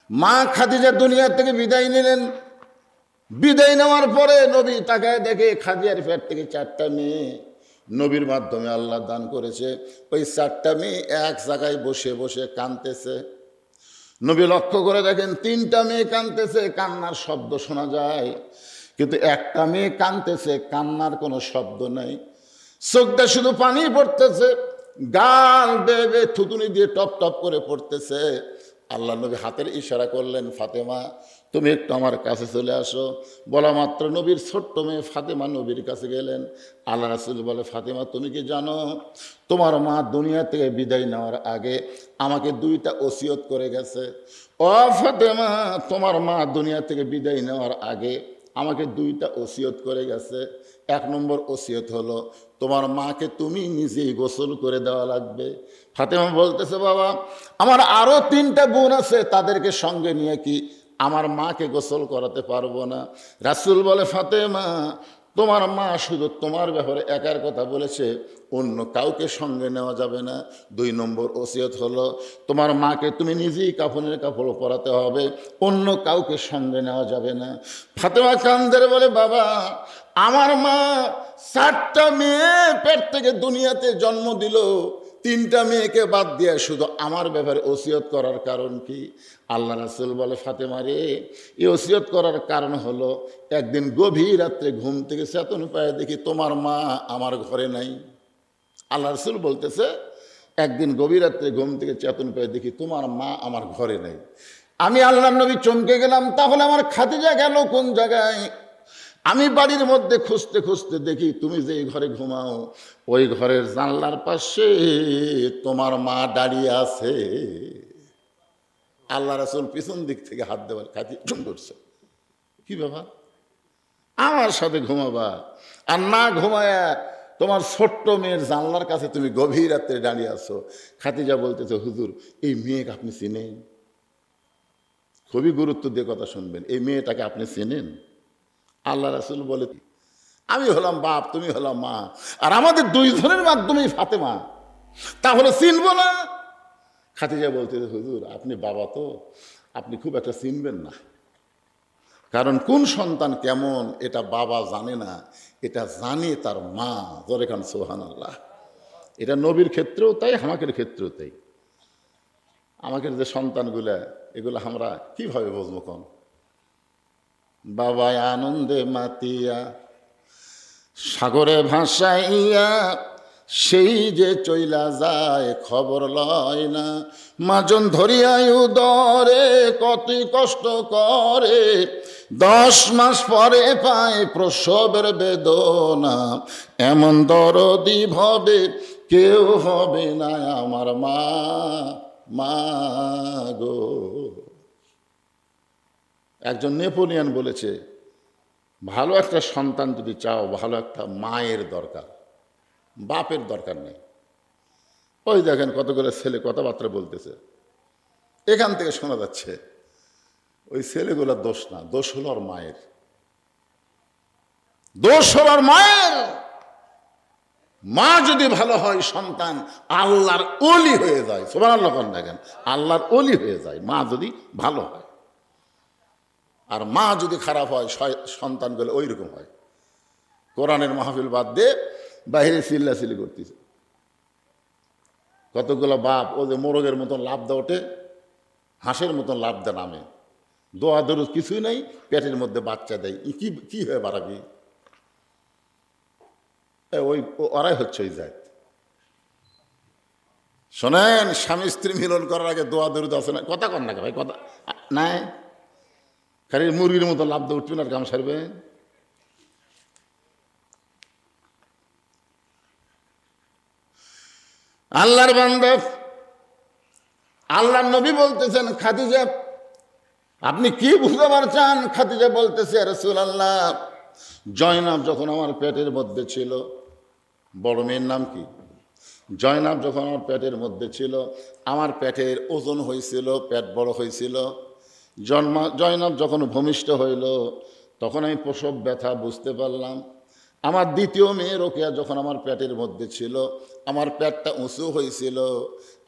মা খাদিজা দুনিয়া থেকে বিদায় নিলেন। বিদায় নেওয়ার পরে নবী তাকায় দেখে খাদিজার পেট থেকে 4টা মেয়ে নবীর মাধ্যমে আল্লাহ দান করেছে। ওই 4টা মেয়ে এক জায়গায় বসে বসে কাঁদতেছে। নবী লক্ষ্য করে দেখেন 3টা মেয়ে কাঁদতেছে, কান্নার শব্দ শোনা যায়, কিন্তু একটা মেয়ে কাঁদতেছে, কান্নার কোনো শব্দ নাই। চোখটা শুধু পানি পড়তেছে, গাল বেয়ে থুতুনি দিয়ে টপ টপ করে পড়তেছে। আল্লাহ নবী হাতের ইশারা করলেন, ফাতেমা তুমি একটু আমার কাছে চলে আসো। বলা মাত্র নবীর ছোট্ট মেয়ে ফাতেমা নবীর কাছে গেলেন। আল্লাহ রাসূল বলে, ফাতেমা তুমি কি জানো তোমার মা দুনিয়া থেকে বিদায় নেওয়ার আগে আমাকে 2টা ওসিয়ত করে গেছে। ও ফাতেমা, তোমার মা দুনিয়া থেকে বিদায় নেওয়ার আগে আমাকে 2টা ওসিয়ত করে গেছে। 1 নম্বর ওসিয়ত হলো তোমার মাকে তুমি নিজেই গোসল করে দেওয়া লাগবে। ফাতেমা বলতেছে, বাবা আমার আরও 3টা বোন আছে, তাদেরকে সঙ্গে নিয়ে কি আমার মাকে গোসল করাতে পারবো না? রাসূল বলে, ফাতেমা তোমার মা শুধু তোমার ব্যাপারে একার কথা বলেছে, অন্য কাউকে সঙ্গে নেওয়া যাবে না। 2 নম্বর ওসিয়ত হলো তোমার মাকে তুমি নিজেই কাফনের কাপড় পরাতে হবে, অন্য কাউকে সঙ্গে নেওয়া যাবে না। ফাতেমা কান্দে বলে, বাবা আমার মা 4টা মেয়ে পেট থেকে দুনিয়াতে জন্ম দিল, 3টা মেয়েকে বাদ দিয়ে শুধু আমার ব্যাপারে ওসিয়ত করার কারণ কি? আল্লাহ রাসূল বলে, ফাতেমা রে, এই ওসিয়ত করার কারণ হলো একদিন গভীর রাত্রে ঘুম থেকে চেতন পায়ে দেখি তোমার মা আমার ঘরে নাই। আল্লাহ রাসূল বলতেছে, একদিন গভীর রাত্রে ঘুম থেকে চেতন পেয়ে দেখি তোমার মা আমার ঘরে নেই। আমি আল্লাহর নবী চমকে গেলাম, তাহলে আমার খাদিজা গেল কোন জায়গায়? আমি বাড়ির মধ্যে খুঁজতে খুঁজতে দেখি তুমি যে ঘরে ঘুমাও ওই ঘরের জানলার পাশে তোমার মা দাঁড়িয়ে আছে। আল্লাহ রাসূল পিছন দিক থেকে হাত দেওয়ার খাতি চুম করছে, কি ব্যাপার আমার সাথে ঘুমাবা আর না ঘুমায়া তোমার ছোট্ট মেয়ের জানলার কাছে তুমি গভীর রাত্রে দাঁড়িয়ে আছো? খাদিজা বলতেছে, হুজুর এই মেয়েকে আপনি চেনেন? খুবই গুরুত্ব দিয়ে কথা শুনবেন, এই মেয়েটাকে আপনি চেনেন? আল্লাহ রাসূল বলে, আমি হলাম বাপ, তুমি হলাম মা, আর আমাদের 2 জনের মাধ্যমেই ফাতেমা, তাহলে চিনবো না? খাদিজা বলতেছে, হুজুর আপনি বাবা তো, আপনি খুব একটা চিনবেন না, কারণ কোন সন্তান কেমন এটা বাবা জানে না, এটা জানে তার মা। জোরে কান সুবহানাল্লাহ। এটা নবীর ক্ষেত্রেও তাই, আমাদের ক্ষেত্রেও তাই। আমাদের যে সন্তানগুলা, এগুলো আমরা কিভাবে বুঝবো কোন? বাবায় আনন্দে মাতিয়া সাগরে ভাসাইয়া সেই যে চইলা যায় খবর লয় না। মাজন ধরিয়াই উদরে কতই কষ্ট করে, 10 মাস পরে পায় প্রসবের বেদনা। এমন দরদি ভবে কেউ হবে না আমার মা, মা গো। একজন নেপোলিয়ান বলেছে, ভালো একটা সন্তান যদি চাও, ভালো একটা মায়ের দরকার, বাপের দরকার নেই। ওই দেখেন কতগুলো ছেলে কথাবার্তা বলতেছে, এখান থেকে শোনা যাচ্ছে ওই ছেলেগুলোর দোষ না, দোষ হলো ওর মায়ের, দোষ হলো ওর মায়ের। মা যদি ভালো হয় সন্তান আল্লাহর ওলি হয়ে যায়। সুবহানাল্লাহ দেখেন, আল্লাহর ওলি হয়ে যায় মা যদি ভালো হয়। আর মা যদি খারাপ হয় সন্তানগুলো ওই রকম হয়। কোরআনের মাহফিল বাদ দিয়ে বাইরে চিল্লাচিল্লি করতেছে। কতগুলো বাপ ও যে মোরগের মতন লাভ দা ওঠে, হাঁসের মতন লাভ দা নামে, দোয়া দরুদ কিছুই নেই, পেটের মধ্যে বাচ্চা দেয়, কি কি হয়ে বাড়াবি? ওই ওরাই হচ্ছে ওই জাত। শোনেন, স্বামী স্ত্রী মিলন করার আগে দোয়া দরুদ আছে না? কথা কন না ভাই, কথা নাই, খালি মুরগির মতো লাভ দিয়ে উঠবেন আর কাম সারবে। আল্লাহর বান্দা, আল্লাহর নবী বলতেছেন, খাদিজা আপনি কি বুঝাবার চান? খাদিজা বলতেছে, রাসূলুল্লাহ জয়নাব যখন আমার পেটের মধ্যে ছিল, বড় মেয়ের নাম কি? জয়নাব যখন আমার পেটের মধ্যে ছিল, আমার পেটের ওজন হয়েছিল, পেট বড় হয়েছিল। জয়নাব যখন ভূমিষ্ঠ হইল, তখন আমি প্রসব ব্যথা বুঝতে পারলাম। আমার দ্বিতীয় মেয়ে রোকেয়া যখন আমার পেটের মধ্যে ছিল, আমার পেটটা উঁচু হয়েছিল,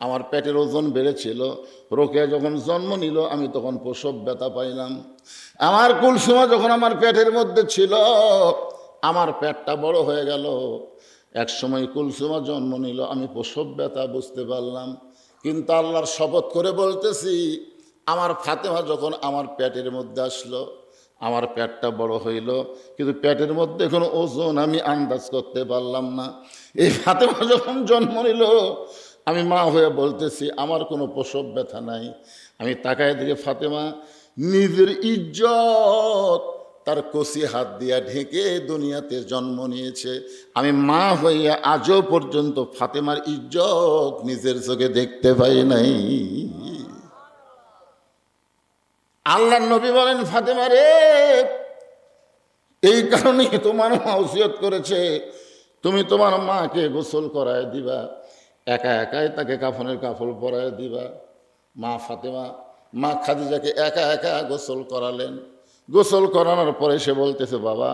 আমার পেটের ওজন বেড়েছিল। রোকেয়া যখন জন্ম নিল আমি তখন প্রসব ব্যথা পাইলাম। আমার কুলসুমা যখন আমার পেটের মধ্যে ছিল, আমার পেটটা বড় হয়ে গেল। এক সময় কুলসুমা জন্ম নিল, আমি প্রসব ব্যথা বুঝতে পারলাম। কিন্তু আল্লাহর শপথ করে বলতেছি, আমার ফাতেমা যখন আমার পেটের মধ্যে আসলো, আমার পেটটা বড় হইল, কিন্তু পেটের মধ্যে কোনো ওজন আমি আন্দাজ করতে পারলাম না। এই ফাতেমা যখন জন্ম নিল, আমি মা হয়ে বলতেছি আমার কোনো প্রসব ব্যথা নাই। আমি তাকায় দিকে ফাতেমা নিজের ইজ্জত তার কষি হাত দিয়া ঢেকে দুনিয়াতে জন্ম নিয়েছে। আমি মা হইয়া আজও পর্যন্ত ফাতেমার ইজ্জত নিজের চোখে দেখতে পাই নাই। আল্লাহর নবী বলেন, ফাতেমা রে, এই কারণেই তোমার মা ওসিয়ত করেছে তুমি তোমার মাকে গোসল করায় দিবা, একা একাই তাকে কাফনের কাপড় পরায় দিবা। মা ফাতেমা মা খাদিজাকে একা একা গোসল করালেন। গোসল করানোর পরে সে বলতেছে, বাবা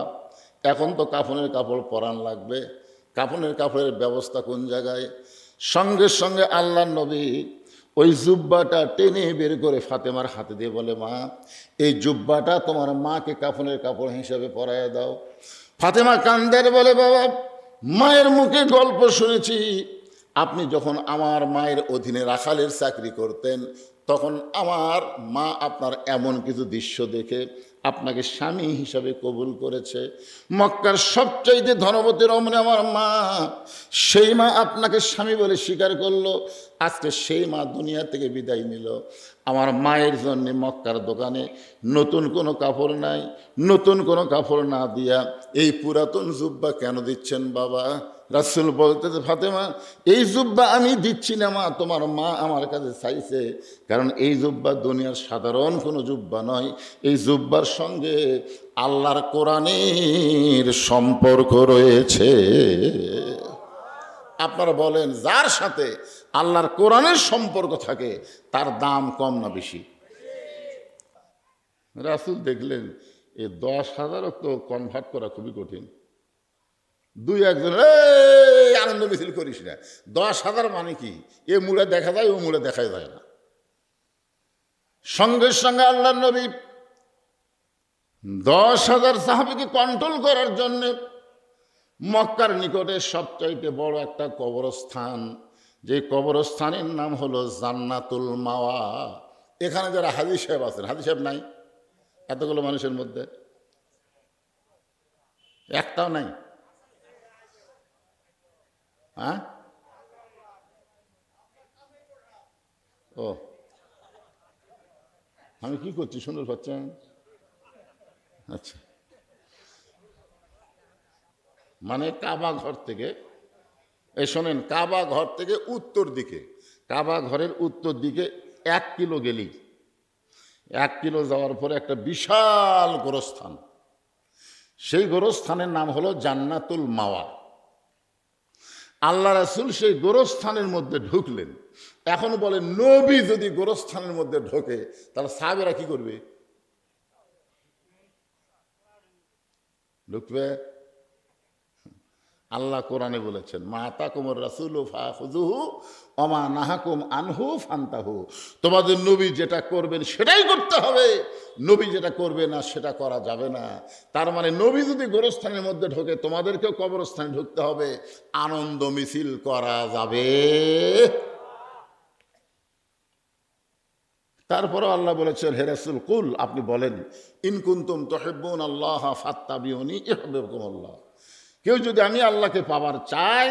এখন তো কাফনের কাপড় পরান লাগবে, কাফনের কাপড়ের ব্যবস্থা কোন জায়গায়? সঙ্গে সঙ্গে আল্লাহর নবী ওই জুব্বাটা টেনে বের করে ফাতেমার হাতে দিয়ে বলে, মা এই জুব্বাটা তোমার মাকে কাফনের কাপড় হিসেবে পরায় দাও। ফাতেমা কান্দের বলে, বাবা মায়ের মুখে গল্প শুনেছি, আপনি যখন আমার মায়ের অধীনে রাখালের চাকরি করতেন তখন আমার মা আপনার এমন কিছু দৃশ্য দেখে আপনাকে স্বামী হিসাবে কবুল করেছে। মক্কার সবচাইতে ধনবতী রমণী আমার মা, সেই মা আপনাকে স্বামী বলে স্বীকার করলো। আজকে সেই মা দুনিয়া থেকে বিদায় নিল। আমার মায়ের জন্যে মক্কার দোকানে নতুন কোনো কাপড় নাই, নতুন কোনো কাপড় না দিয়া এই পুরাতন জুব্বা কেন দিচ্ছেন বাবা? রাসূল বলতেছে, ফাতেমা এই জুব্বা আমি দিচ্ছি না মা, তোমার মা আমার কাছে চাইছে, কারণ এই জুব্বা দুনিয়ার সাধারণ কোনো জুব্বা নয়, এই জুব্বার সঙ্গে আল্লাহর কোরআনের সম্পর্ক রয়েছে। আপনারা বলেন, যার সাথে আল্লাহর কোরআনের সম্পর্ক থাকে তার দাম কম না বেশি? রাসূল দেখলেন এই 10,000 তো কনভার্ট করা খুবই কঠিন। দুই একজন আনন্দ মিছিল করিস না, 10,000 মানে কি? এ মূলে দেখা যায়, ও মূলে দেখা যায় না। সঙ্গে সঙ্গে আল্লাহর নবী 10,000 সাহাবীকে কন্ট্রোল করার জন্য মক্কার নিকটে সবচাইতে বড় একটা কবরস্থান, যে কবরস্থানের নাম হলো জান্নাতুল মাওয়া। এখানে যারা হাজী সাহেব আছেন, হাজী সাহেব নাই এতগুলো মানুষের মধ্যে? একটাও নাই? হ্যাঁ, ও আমি কি করছি শুনতে পাচ্ছেন? আচ্ছা, মানে কাবা ঘর থেকে, এই শোনেন, কাবা ঘর থেকে উত্তর দিকে, কাবা ঘরের উত্তর দিকে 1 কিলো গেলেই, 1 কিলো যাওয়ার পরে একটা বিশাল গোরস্থান, সেই গোরস্থানের নাম হলো জান্নাতুল মাওয়া। আল্লাহ রাসূল সেই গোরস্থানের মধ্যে ঢুকলেন। এখন বলে, নবী যদি গোরস্থানের মধ্যে ঢোকে তাহলে সাহাবীরা কি করবে? ঢুকবে? আল্লাহ কোরআনে বলেছেন, মা আতাকুমুর রাসূলু ফাখুযুহু ওয়া মা নাহাকুম আনহু ফান্তাহু। তোমাদের নবী যেটা করবেন সেটাই করতে হবে, নবী যেটা করবে না সেটা করা যাবে না। তার মানে নবী যদি গোরস্থানের মধ্যে ঢোকে তোমাদেরকেও কবরস্থানে ঢুকতে হবে, আনন্দ মিছিল করা যাবে। তারপরে আল্লাহ বলেছেন, হে রাসূল কুল, আপনি বলেন, ইন কুনতুম তুহিব্বুনাল্লাহ ফাত্তাবিউনি ইউহিব্বুকুমুল্লাহ। কেউ যদি আমি আল্লাহকে পাওয়ার চায়,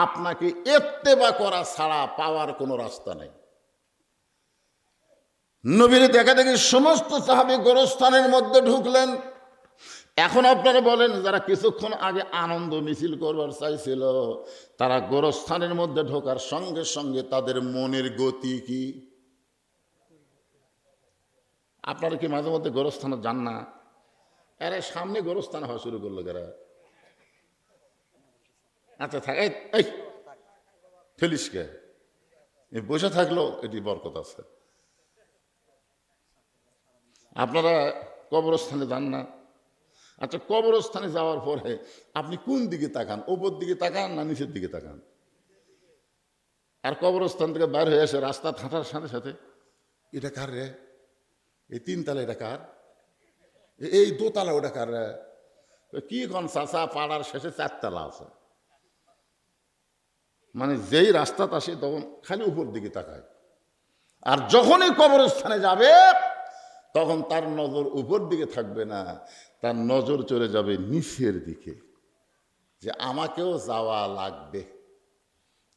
আপনাকে ইত্তেবা করা ছাড়া পাওয়ার কোনো রাস্তা নেই। নবীর দেখা দেখি সমস্ত সাহাবী গোরস্থানের মধ্যে ঢুকলেন। এখন আপনারা বলেন, যারা কিছুক্ষণ আগে আনন্দ মিছিল করবার চাইছিল, তারা গোরস্থানের মধ্যে ঢোকার সঙ্গে সঙ্গে তাদের মনের গতি কি? আপনারা কি মাঝে মধ্যে গোরস্থানে যান না? আরে সামনে গোরস্থান হওয়া শুরু করলো যারা। আচ্ছা থাক, এই ফেলিসকে বসে থাকলেও এটি বরকত আছে। আপনারা কবরস্থানে যান না? আচ্ছা, কবরস্থানে যাওয়ার পরে আপনি কোন দিকে তাকান? ওপর দিকে তাকান না নিচের দিকে তাকান? আর কবরস্থান থেকে বাইর হয়ে এসে রাস্তা হাঁটার সাথে সাথে এটা কার রে, এই তিনতলা এটা কার, এই দোতলা ওটা কার রে, কি কোন চাচা পাড়ার শেষে চারতলা আছে। মানে যেই রাস্তাতে আসে তখন খালি উপর দিকে তাকায়, আর যখনই কবরস্থানে যাবে তখন তার নজর উপর দিকে থাকবে না, তার নজর চলে যাবে নিচের দিকে, যে আমাকেও যাওয়া লাগবে।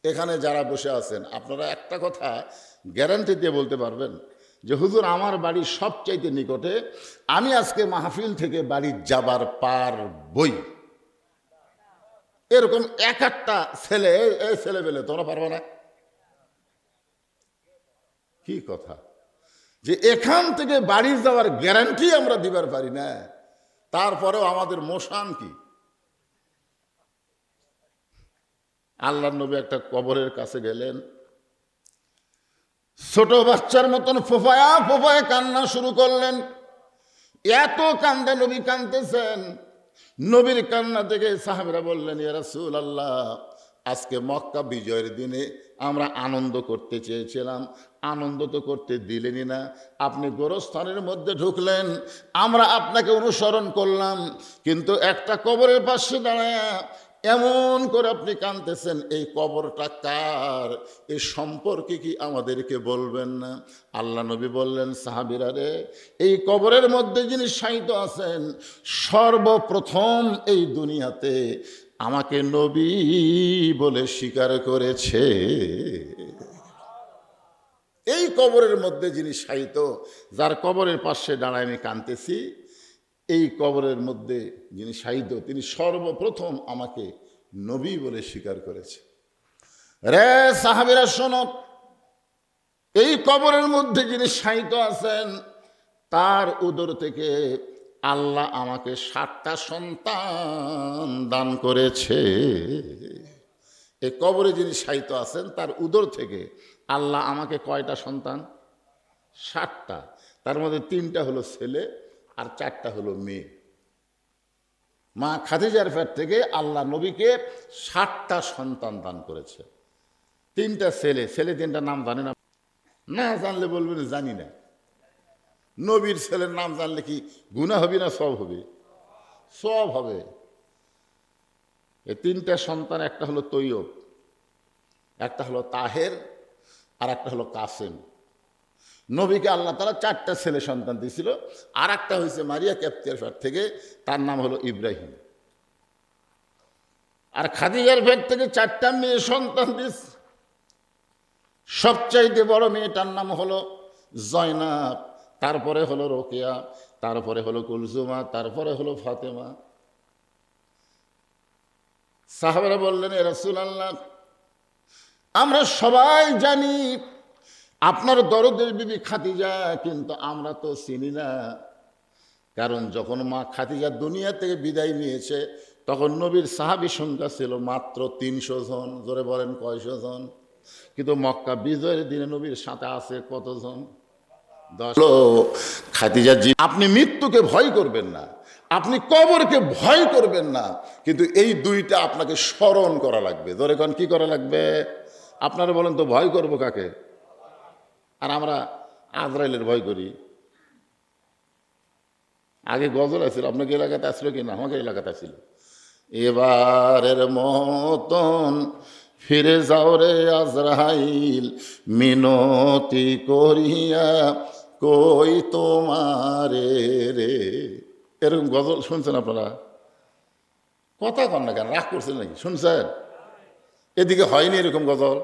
এখানে যারা বসে আছেন আপনারা একটা কথা গ্যারান্টি দিয়ে বলতে পারবেন যে হুজুর আমার বাড়ি সবচাইতে নিকটে, আমি আজকে মাহফিল থেকে বাড়ি যাবার পারবই। এরকম এক একটা ছেলে, এই ছেলে পেলে তোমরা পারবে না? কি কথা যে এখান থেকে বাড়ি যাওয়ার গ্যারান্টি আমরা দিবার পারি না, তারপরেও আমাদের মোশান কি? আল্লাহর নবী একটা কবরের কাছে গেলেন, ছোট বাচ্চার মতন ফোফায়া ফোফায়া কান্না শুরু করলেন। এত কান্দে নবী কাঁদতেছেন, নবীর কান্না থেকে সাহাবীরা বললেন, ইয়া রাসূলুল্লাহ, আজকে মক্কা বিজয়ের দিনে আমরা আনন্দ করতে চেয়েছিলাম, আনন্দ তো করতে দিলেনই না। আপনি গোরস্থানের মধ্যে ঢুকলেন, আমরা আপনাকে অনুসরণ করলাম, কিন্তু একটা কবরের পাশে দাঁড়ায় এমন করে আপনি কাঁদতেছেন, এই কবরটা কার? এই সম্পর্কে কি আমাদেরকে বলবেন না? আল্লাহ নবী বললেন, সাহাবীরা রে, এই কবরের মধ্যে যিনি শায়িত আছেন, সর্বপ্রথম এই দুনিয়াতে আমাকে নবী বলে স্বীকার করেছে। এই কবরের মধ্যে যিনি শায়িত, যার কবরের পাশে দাঁড়ায় আমি কাঁদতেছি, এই কবরের মধ্যে যিনি শায়িত তিনি সর্বপ্রথম আমাকে নবী বলে স্বীকার করেছে। রে সাহাবীরা শোনো, এই কবরের মধ্যে যিনি শায়িত আছেন তার উদর থেকে আল্লাহ আমাকে 7টা সন্তান দান করেছে। এই কবরে যিনি শায়িত আছেন তার উদর থেকে আল্লাহ আমাকে কয়টা সন্তান? 7টা। তার মধ্যে 3টা হলো ছেলে আর 4টা হলো মেয়ে। মা খাদিজার পেট থেকে আল্লাহ নবীকে 7টা সন্তান দান করেছে। 3টা ছেলে, ছেলে 3টা নাম জানে না? না জানলে বলবেন জানি না। নবীর ছেলের নাম জানলে কি গুনাহ হবে না সওয়াব হবে? সওয়াব হবে। এই 3টা সন্তান, একটা হলো তৈয়ব, একটা হলো তাহের, আর একটা হলো কাসেম। নবীকে আল্লাহ তাআলা 4টা ছেলে সন্তান দিয়েছিল, আর একটা হয়েছে মারিয়া ক্যাপ্তিয়ার পেট থেকে, তার নাম হলো ইব্রাহিম। আর খাদিজার পেট থেকে 4টা মেয়ে সন্তান দিস। সবচাইতে বড় মেয়েটার নাম হলো জয়নাব, তারপরে হলো রোকেয়া, তারপরে হলো কুলসুমা, তারপরে হলো ফাতেমা। সাহাবারা বললেন, এ রাসূলুল্লাহ, আমরা সবাই জানি আপনার দরদের বিবি খাদিজা, কিন্তু আমরা তো চিনি না। কারণ যখন মা খাদিজা দুনিয়া থেকে বিদায় নিয়েছে তখন নবীর সাহাবী সংখ্যা ছিল মাত্র 300 জন। জোরে বলেন কয়শো জন? কিন্তু মক্কা বিজয়ের দিনে নবীর সাথে আছে কতজন? 10। খাদিজা জি, আপনি মৃত্যুকে ভয় করবেন না, আপনি কবরকে ভয় করবেন না, কিন্তু এই 2টা আপনাকে স্মরণ করা লাগবে। জোরে কোন কি করা লাগবে? আপনারা বলেন তো ভয় করব কাকে? আর আমরা আজরাইলের ভয় করি। আগে গজল আছিল, আপনাকে এলাকাতে আসলো কি না? আমাকে এলাকাতে আসছিল, এবারের মতন ফিরে যাও রে আজরাইল, মিনতি করিয়া কই তোমারে রে। এরকম গজল শুনছেন আপনারা? কথা কন না কেন, রাগ করছেন নাকি? শুনছেন? এদিকে হয়নি এরকম গজল?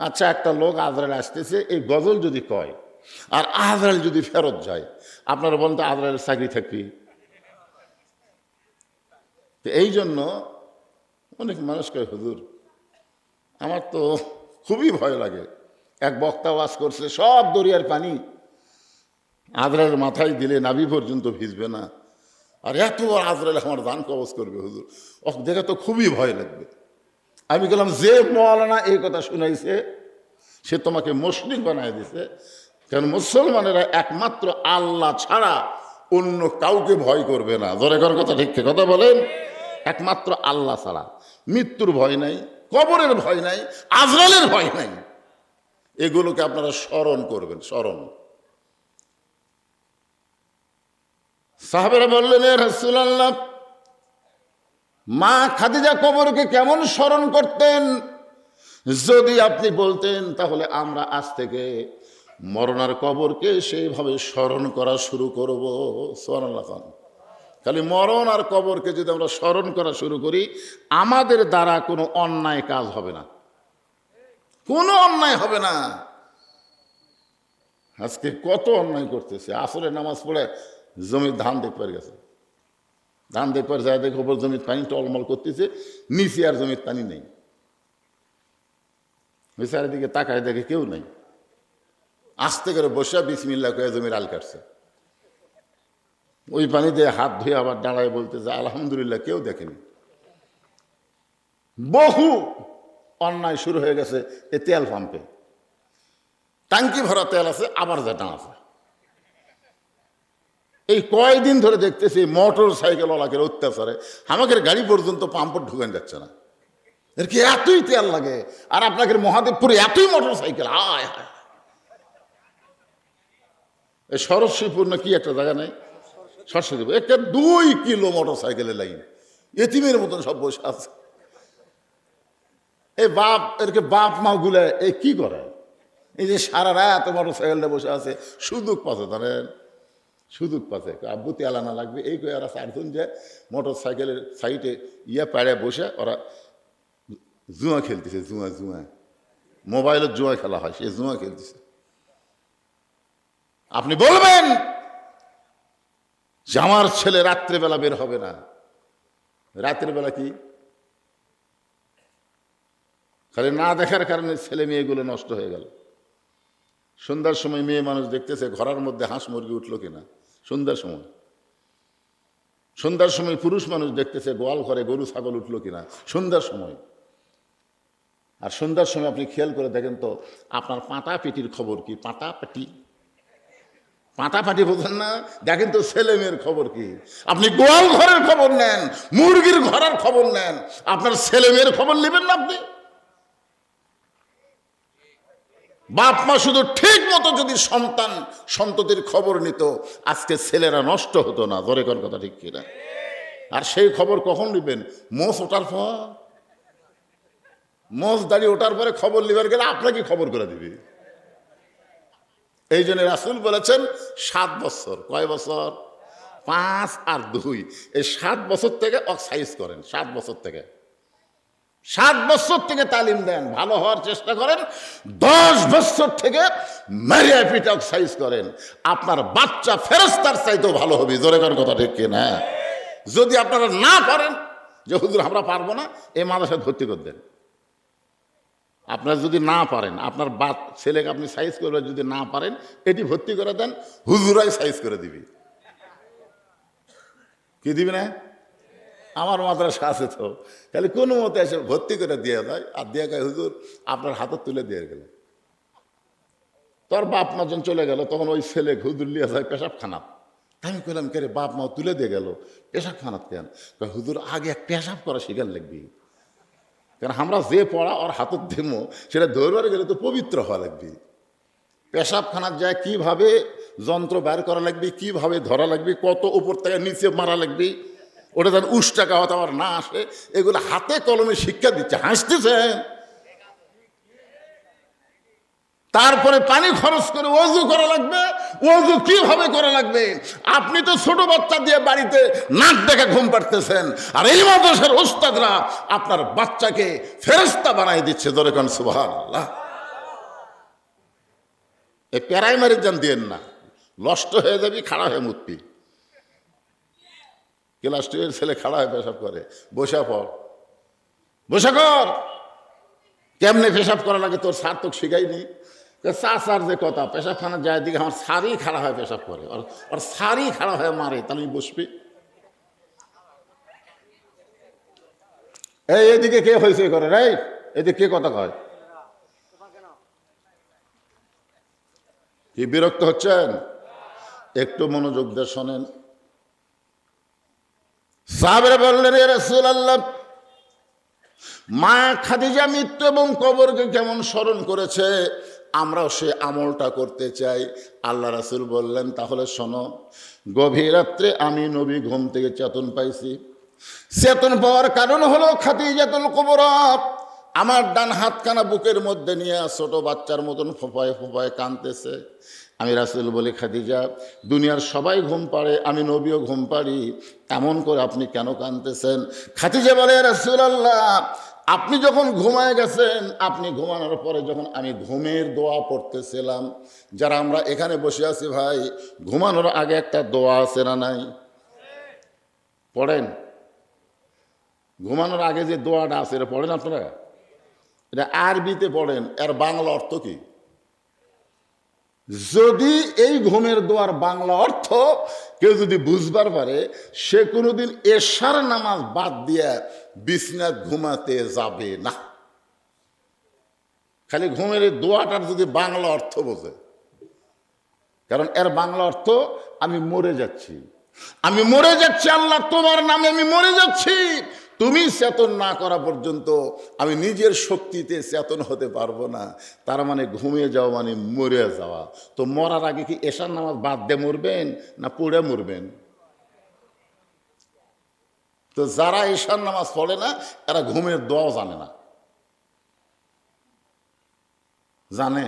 আচ্ছা, একটা লোক আজরাইল আসতেছে, এই গজল যদি কয় আর আজরাইল যদি ফেরত যায়, আপনারা বলেন তো আজরাইলের চাকরি থাকবি? এই জন্য অনেক মানুষ কয়, হুজুর আমার তো খুবই ভয় লাগে। এক বক্তা ওয়াজ করছে, সব দরিয়ার পানি আজরাইলের মাথায় দিলে নাভি পর্যন্ত ভিজবে না, আর এত বড় আজরাইল আমার দান কবজ করবে, হুজুর দেখে তো খুবই ভয় লাগবে। আমি বললাম, যে মওলানা এই কথা শুনাইছে সে তোমাকে মুশরিক বানায় দিছে। কারণ মুসলমানেরা একমাত্র আল্লাহ ছাড়া অন্য কাউকে ভয় করবে না। জোরে কর কথা, ঠিক কথা বলেন। একমাত্র আল্লাহ ছাড়া। মৃত্যুর ভয় নাই, কবরের ভয় নাই, আজরালের ভয় নাই। এগুলোকে আপনারা স্মরণ করবেন, স্মরণ। সাহাবেরা বললেন, এ রাসূলুল্লাহ, মা খাদিজা কবরকে কেমন স্মরণ করতেন? যদি আপনি বলতেন তাহলে আমরা আজ থেকে মরণার কবরকে সেইভাবে স্মরণ করা শুরু করব। সুবহানাল্লাহ। খালি মরণ আর কবরকে যদি আমরা স্মরণ করা শুরু করি, আমাদের দ্বারা কোনো অন্যায় কাজ হবে না, কোনো অন্যায় হবে না। আজকে কত অন্যায় করতেছে। আসরের নামাজ পড়ে জমির ধান দেখবার গেছে, ধান দেখবার যায় দেখে ওপর জমির পানি টলমল করতেছে, নিচে আর জমির পানি নেই। চারিদিকে তাকায় দেখে কেউ নেই, আস্তে করে বসে বিসমিল্লাহ করে জমির আল কাটছে। ওই পানি দিয়ে হাত ধুয়ে আবার দাঁড়ায় বলতেছে আলহামদুলিল্লাহ, কেউ দেখেনি। বহু অন্যায় শুরু হয়ে গেছে এই তেল পাম্পে। ট্যাঙ্কি ভরা তেল আছে, আবার যেটা আছে। এই কয়েকদিন ধরে দেখতেছি মোটর সাইকেল ওলাকের অত্যাচারে আমাদের গাড়ি পর্যন্ত পাম্প ঢুকেন যাচ্ছে না। এর কি এতই তেল লাগে? আর আপনাদের মহাদেবপুরে এতই মোটর সাইকেল। হায় হায়, এই সরস্বতীপুর না কি একটা জায়গা নেই, সরস্বতীপুর, একটা 2 কিলো মোটর সাইকেলের লাইন, এতিমের মতন সব বসে আছে। এই বাপ, এরকে বাপ মা গুলা এই কি করে? এই যে সারা রাত মোটর সাইকেলটা বসে আছে, সুযোগ পাচ্ছে, জানেন, সুযোগ পাচ্ছে। আব্বু তেল আনা লাগবে, এই করে ওরা 4 জন যে মোটর সাইকেলের সাইডে পাড়ে বসে ওরা জুয়া খেলতেছে। জুয়া, জুয়া মোবাইলের জুয়া খেলা হয়, সে জুয়া খেলতেছে। আপনি বলবেন যে আমার ছেলে রাত্রেবেলা বের হবে না। রাত্রেবেলা কি? খালি না দেখার কারণে ছেলে মেয়েগুলো নষ্ট হয়ে গেল। সন্ধ্যার সময় মেয়ে মানুষ দেখতেছে ঘরের মধ্যে হাঁস মুরগি উঠলো কিনা। সন্ধ্যার সময়, সন্ধ্যার সময় পুরুষ মানুষ দেখতেছে গোয়াল ঘরে গরু ছাগল উঠলো কিনা, সন্ধ্যার সময়। আর সন্ধ্যার সময় আপনি খেয়াল করে দেখেন তো আপনার পাটা পেটির খবর কি? পাটা পেটি, পাটা পাটি বোঝেন না? দেখেন তো ছেলে মেয়ের খবর কি? আপনি গোয়াল ঘরের খবর নেন, মুরগির ঘরের খবর নেন, আপনার ছেলে মেয়ের খবর নেবেন না আপনি? বাপ মা শুধু ঠিক মতো যদি সন্তান সন্ততির খবর নিত, আজকে ছেলেরা নষ্ট হতো না। জোরে কোন কথা, ঠিক কিনা? আর সেই খবর কখন নেবেন? মোষ ওঠার পর, মোষ দাঁড়িয়ে ওঠার পরে খবর নিবার গেলে আপনাকে খবর করে দিবে। এই জন্য রাসূল বলেছেন 7 বছর। কয় বছর? 5 আর 2, এই 7 বছর থেকে অক্সাইজ করেন। 7 বছর থেকে, 7 বছর থেকে তালিম দেন, ভালো হওয়ার চেষ্টা করেন। 10 বছর থেকে মেরিয়া পিটা অক্সাইজ করেন। আপনার বাচ্চা ফেরেশতার চাইতেও ভালো হবে। জোরে করার কথা, ঠিক কিনা? যদি আপনারা না পারেন যে হুজুর আমরা পারবো না, এই মাদ্রাসায় ভর্তি করে দেন। আপনারা যদি না পারেন, আপনার ছেলেকে আপনি সাইজ করবে, যদি না পারেন এটি ভর্তি করে দেন, হুজুরাই সাইজ করে দিবি। কি দিবি না? আমার মাদ্রাসা আছে তো, তাহলে কোনো মতে এসে ভর্তি করে দিয়ে দেয়, আর দিয়ে গায়ে হুজুর আপনার হাতে তুলে দিয়ে গেল। তোর বাপ মা যখন চলে গেল, তখন ওই ছেলে হুজুর লিয়ে যায় পেশাবখানাত। আমি কইলাম কে রে, বাপ মা তুলে দিয়ে গেল, পেশাবখানাত কেন? হুজুর আগে এক পেশাব করা শিখার লাগবি, কারণ আমরা যে পড়া ওর হাতত দেবো সেটা ধরবার গেলে তো পবিত্র হওয়া লাগবে। পেশাবখানার যায় কিভাবে যন্ত্র বের করা লাগবে, কিভাবে ধরা লাগবে, কত উপর থেকে নিচে মারা লাগবে, ওটা যেন উষ্টা গাওয়াতে আবার না আসে, এগুলো হাতে কলমে শিক্ষা দিচ্ছে। হাসতেছেন? তারপরে পানি খরচ করে ওযু করা লাগবে। ওযু কিভাবে করা লাগবে? আপনি তো ছোট বাচ্চা দিয়ে বাড়িতে নাক দেখে ঘুম পাড়তেছেন, আর এই মাদ্রাসার ওস্তাদরা আপনার বাচ্চাকে ফেরেশতা বানাই দিচ্ছে। জোরে কোন সুবহানাল্লাহ। এই প্রাইমারি জান দিয়েন না, নষ্ট হয়ে যাবি, খাড়া হয়ে মুতবি। ক্লাস 2 এর ছেলে খাড়া হয়ে পেশাব করে, বসা পড়, বসা কর। কেমনে পেশাব করা লাগে তোর স্যার তোকে শিখাইনি? চাচার যে কথা, পেশাবখানা যায় দিকে আমার সারই খাড়া হয় পেশাব করে, আর সারই খাড়া হয়ে মারে, তাহলে বসবি। এই এদিকে কে হয়েছে করে রে? এদিকে কে কথা কয়? কি বিরক্ত হচ্ছেন? একটু মনোযোগ দিয়ে শোনেন। সাহাবারা বললেন, ইয়া রাসূলুল্লাহ, মা খাদিজা মৃত্যু এবং কবরকে কেমন স্মরণ করেছে, আমরাও সে আমলটা করতে চাই। আল্লাহ রাসূল বললেন, তাহলে শোনো, গভীর রাত্রে আমি নবী ঘুম থেকে চেতন পাইছি। চেতন পাওয়ার কারণ হলো খাদিজাতুল কুবরা আমার ডান হাতখানা বুকের মধ্যে নিয়ে ছোট বাচ্চার মতন ফোঁপায় ফোঁপায় কাঁদতেছে। আমি রাসূল বলি, খাদিজা, দুনিয়ার সবাই ঘুম পাড়ে, আমি নবীও ঘুম পাড়ি, এমন করে আপনি কেন কাঁদতেছেন? খাদিজা বলে, রাসূলুল্লাহ, আপনি যখন ঘুমায় গেছেন, আপনি ঘুমানোর পরে যখন আমি ঘুমের দোয়া পড়তেছিলাম, যারা আমরা এখানে বসে আছি ভাই, ঘুমানোর আগে একটা দোয়া আছে না নাই? পড়েন? ঘুমানোর আগে যে দোয়াটা আছে এটা পড়েন আপনারা? এটা আরবিতে পড়েন, এর বাংলা অর্থ কি? যদি এই ঘুমের দোয়ার বাংলা অর্থ কেউ যদি বুঝবার পারে, সে কোনোদিন এশার নামাজ বাদ দিয়া বিছনায় ঘুমাতে যাবে না। খালি ঘুমের এই দোয়াটার যদি বাংলা অর্থ বোঝে, কারণ এর বাংলা অর্থ আমি মরে যাচ্ছি, আমি মরে যাচ্ছি, আল্লাহ তোমার নামে আমি মরে যাচ্ছি, তুমি চেতন না করা পর্যন্ত আমি নিজের শক্তিতে চেতন হতে পারবো না। তার মানে ঘুমিয়ে যাওয়া মানে মরে যাওয়া। তো মরার আগে কি এশার নামাজ বাদ দিয়ে মরবেন না পড়ে মরবেন? তো যারা এশার নামাজ পড়ে না, এরা ঘুমের দোয়াও জানে না। জানে?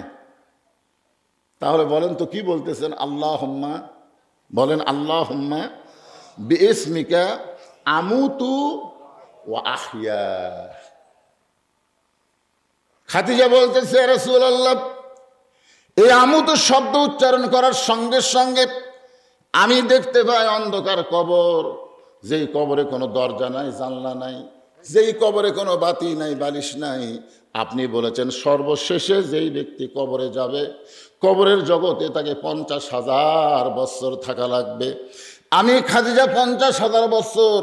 তাহলে বলেন তো কি বলতেছেন? আল্লাহুম্মা, বলেন আল্লাহুম্মা বিইসমিকা আমুতু ওয়া আহইয়া। খাদিজা বলতেছে, রাসূলুল্লাহ, এই আমুতু শব্দ উচ্চারণ করার সঙ্গে সঙ্গে আমি দেখতে পাই অন্ধকার কবর, যেই কবরে কোনো দরজা নাই, জানলা নাই, যেই কবরে কোনো বাতি নাই, বালিশ নাই। আপনি বলেছেন সর্বশেষে যেই ব্যক্তি কবরে যাবে, কবরের জগতে তাকে 50,000 বছর থাকা লাগবে। আমি খাদিজা 50,000 বছর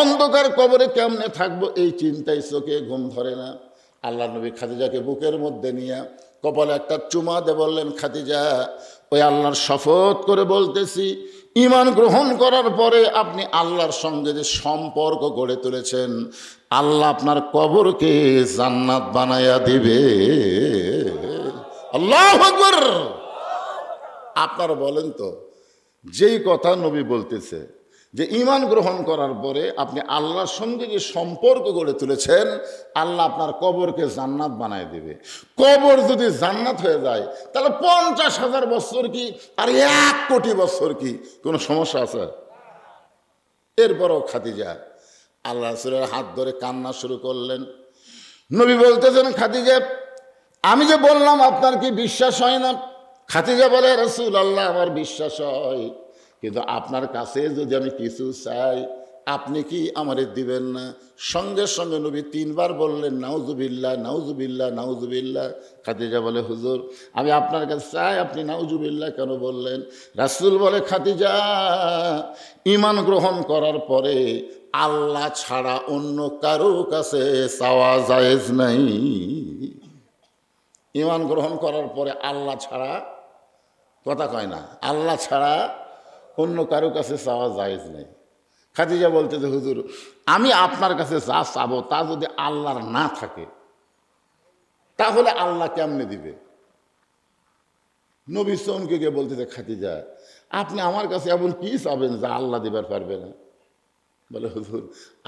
অন্ধকার কবরে কেমনে থাকবো, এই চিন্তায় চোখে ঘুম ধরে না। আল্লাহ নবী খাদিজাকে বুকের মধ্যে নিয়ে কপালে একটা চুমা দিয়ে বললেন, খাদিজা, ওই আল্লাহর শপথ করে বলতেছি, ঈমান গ্রহণ করার পরে আপনি আল্লাহর সঙ্গে যে সম্পর্ক গড়ে তুলেছেন, আল্লাহ আপনার কবরকে জান্নাত বানায়া দিবে। আল্লাহু আকবার। আপনারা বলেন তো, যেই কথা নবী বলতেছে যে ঈমান গ্রহণ করার পরে আপনি আল্লাহর সঙ্গে যে সম্পর্ক গড়ে তুলেছেন, আল্লাহ আপনার কবরকে জান্নাত বানায় দিবে। কবর যদি জান্নাত হয়ে যায়, তাহলে 50,000 বছর কি আর 1 কোটি বছর কি কোনো সমস্যা আছে? এরপরও খাদিজা আল্লাহ রাসূলের হাত ধরে কান্না শুরু করলেন। নবী বলতেছেন, খাদিজা, আমি যে বললাম আপনার কি বিশ্বাস হয় না? খাদিজা বলে, রাসূলুল্লাহ, আমার বিশ্বাস হয়, কিন্তু আপনার কাছে যদি আমি কিছু চাই, আপনি কি আমারে দিবেন না? সঙ্গে সঙ্গে নবী 3 বার বললেন, নাউজুবিল্লাহ, নাউজুবিল্লাহ, নাউজুবিল্লাহ। খাদিজা বলে, হুজুর, আমি আপনার কাছে চাই, আপনি নাউজুবিল্লাহ কেন বললেন? রাসূল বলে, খাদিজা, ঈমান গ্রহণ করার পরে আল্লাহ ছাড়া অন্য কারো কাছে চাওয়া জায়েজ নাই। ঈমান গ্রহণ করার পরে আল্লাহ ছাড়া, কথা কয় না, আল্লাহ ছাড়া অন্য কারো কাছে চাওয়া জায়েজ নেই। খাদিজা বলতে যে, হুজুর, আমি আপনার কাছে যা চাবো তা যদি আল্লাহর না থাকে, তাহলে আল্লাহ কেমনে দিবে? নবী চমকে গিয়ে বলতেছে, খাদিজা, আপনি আমার কাছে এমন কি চাবেন যা আল্লাহ দিবার পারবে না? বলে, হুজুর,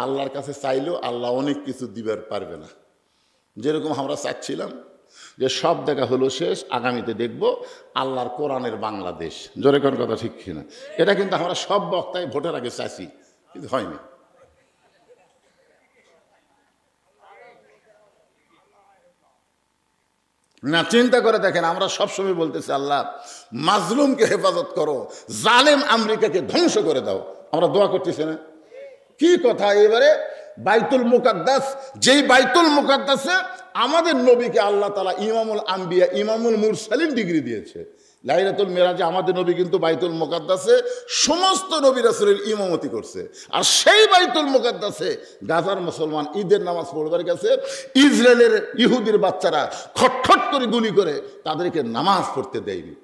আল্লাহর কাছে চাইলেও আল্লাহ অনেক কিছু দিবার পারবে না। যেরকম আমরা চাচ্ছিলাম যে সব দেখা হলো শেষ, আগামীতে দেখব আল্লাহর কোরআনের বাংলাদেশ। জোরে কোন কথা ঠিক কিনা? এটা কিন্তু আমরা সব বক্তায় ভোটের আগে চাইছি, কিন্তু হয়নি। না, চিন্তা করে দেখেন, আমরা সবসময় বলতেছি, আল্লাহ মাজলুমকে হেফাজত করো, জালেম আমেরিকাকে ধ্বংস করে দাও। আমরা দোয়া করতেছি না? কি কথা! এবারে বাইতুল মুকাদ্দাস, যেই বাইতুল মুকাদ্দাসে আমাদের নবীকে আল্লাহ তাআলা ইমামুল আম্বিয়া, ইমামুল মুরসালিন ডিগ্রি দিয়েছে। লাইলাতুল মেরাজে আমাদের নবী কিন্তু বাইতুল মুকাদ্দাসে সমস্ত নবী রাসূলের ইমামতি করছে। আর সেই বাইতুল মুকাদ্দাসে গাজার মুসলমান ঈদের নামাজ পড়বার গেছে, ইসরায়েলের ইহুদির বাচ্চারা খটখট করে গুলি করে তাদেরকে নামাজ পড়তে দেয়নি।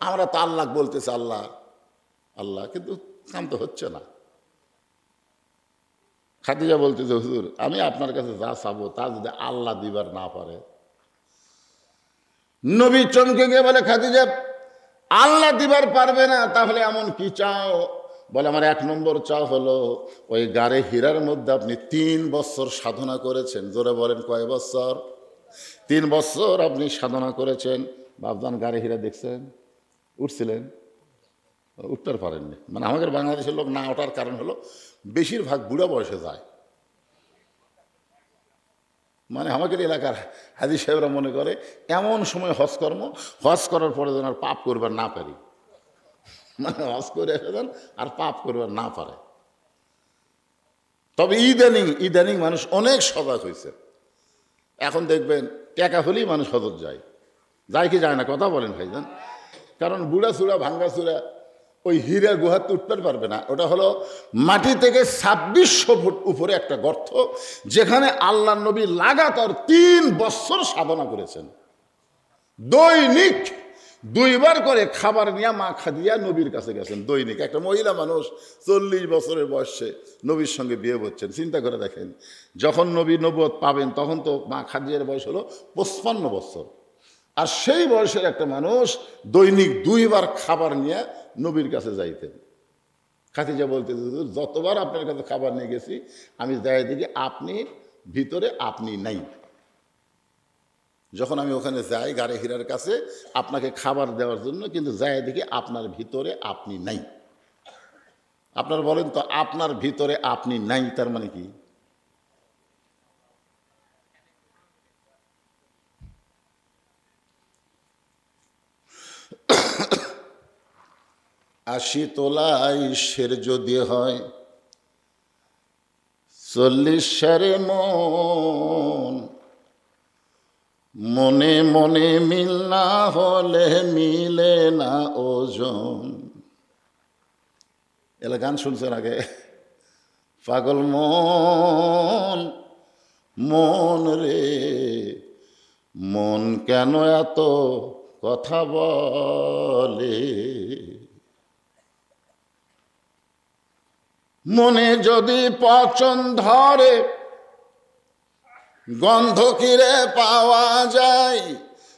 আমরা তো আল্লাহ বলতেছি, আল্লাহ আল্লাহ, কিন্তু কাম তো হচ্ছে না। খাদিজা বলতেছে, হুজুর আমি আপনার কাছে যা চাবো তা যদি আল্লাহ দিবার না পারে। নবী চমকে গিয়ে বলে, খাদিজা আল্লাহ দিবার পারবে না তাহলে এমন কি চাও? বলে, আমার 1 নম্বর চাও হলো ওই গারে হীরার মধ্যে আপনি 3 বছর সাধনা করেছেন। জোরে বলেন, কয় বছর? 3 বছর আপনি সাধনা করেছেন। বাবজান গারে হীরা দেখছেন? উঠছিলেন? উঠতে পারেননি। মানে আমাদের বাংলাদেশের লোক না ওঠার কারণ হলো বেশিরভাগ বুড়া বয়সে যায়। মানে আমাদের এলাকার হাজি সাহেবরা মনে করে এমন সময় হজ করার পরে যেন আর পাপ করবার না পারি। মানে হজ করে এসেছেন আর পাপ করবার না পারে। তবে ইদানিং মানুষ অনেক সজাগ হয়েছে। এখন দেখবেন টাকা হলেই মানুষ হজত যায় কি যায় না? কথা বলেন ভাইজান। কারণ বুড়া চূড়া ভাঙ্গা চূড়া ওই হীরা গুহাতে উঠতে পারবে না। ওটা হলো মাটি থেকে 2600 ফুট উপরে একটা গর্ত, যেখানে আল্লাহ নবী লাগাতার 3 বছর সাধনা করেছেন। দৈনিক 2 বার করে খাবার নিয়ে মা খাদিজা নবীর কাছে গেছেন। দৈনিক একটা মহিলা মানুষ 40 বছরের বয়সে নবীর সঙ্গে বিয়ে হচ্ছেন। চিন্তা করে দেখেন, যখন নবী নবুয়ত পাবেন তখন তো মা খাদিজার বয়স হলো 55 বছর। আর সেই বয়সের একটা মানুষ দৈনিক 2 বার খাবার নিয়ে নবীর কাছে যাইতেন। খাদিজা বলতে, যতবার আপনার কাছে খাবার নিয়ে গেছি আমি যাই দেখি আপনি ভিতরে আপনি নাই। যখন আমি ওখানে যাই গারে হীরার কাছে আপনাকে খাবার দেওয়ার জন্য, কিন্তু যাই দেখি আপনার ভিতরে আপনি নাই। আপনার বলেন তো, আপনার ভিতরে আপনি নাই তার মানে কি? আশি তোলাই শের যদি হয় 40 সেরে মন, মনে মনে মিল না হলে মিলে না ওজন। এলা গান শুনছেন আগে? পাগল মন, মন রে মন কেন এত কথা বলে, মনে যদি পচন ধরে গন্ধ কিরে পাওয়া যায়,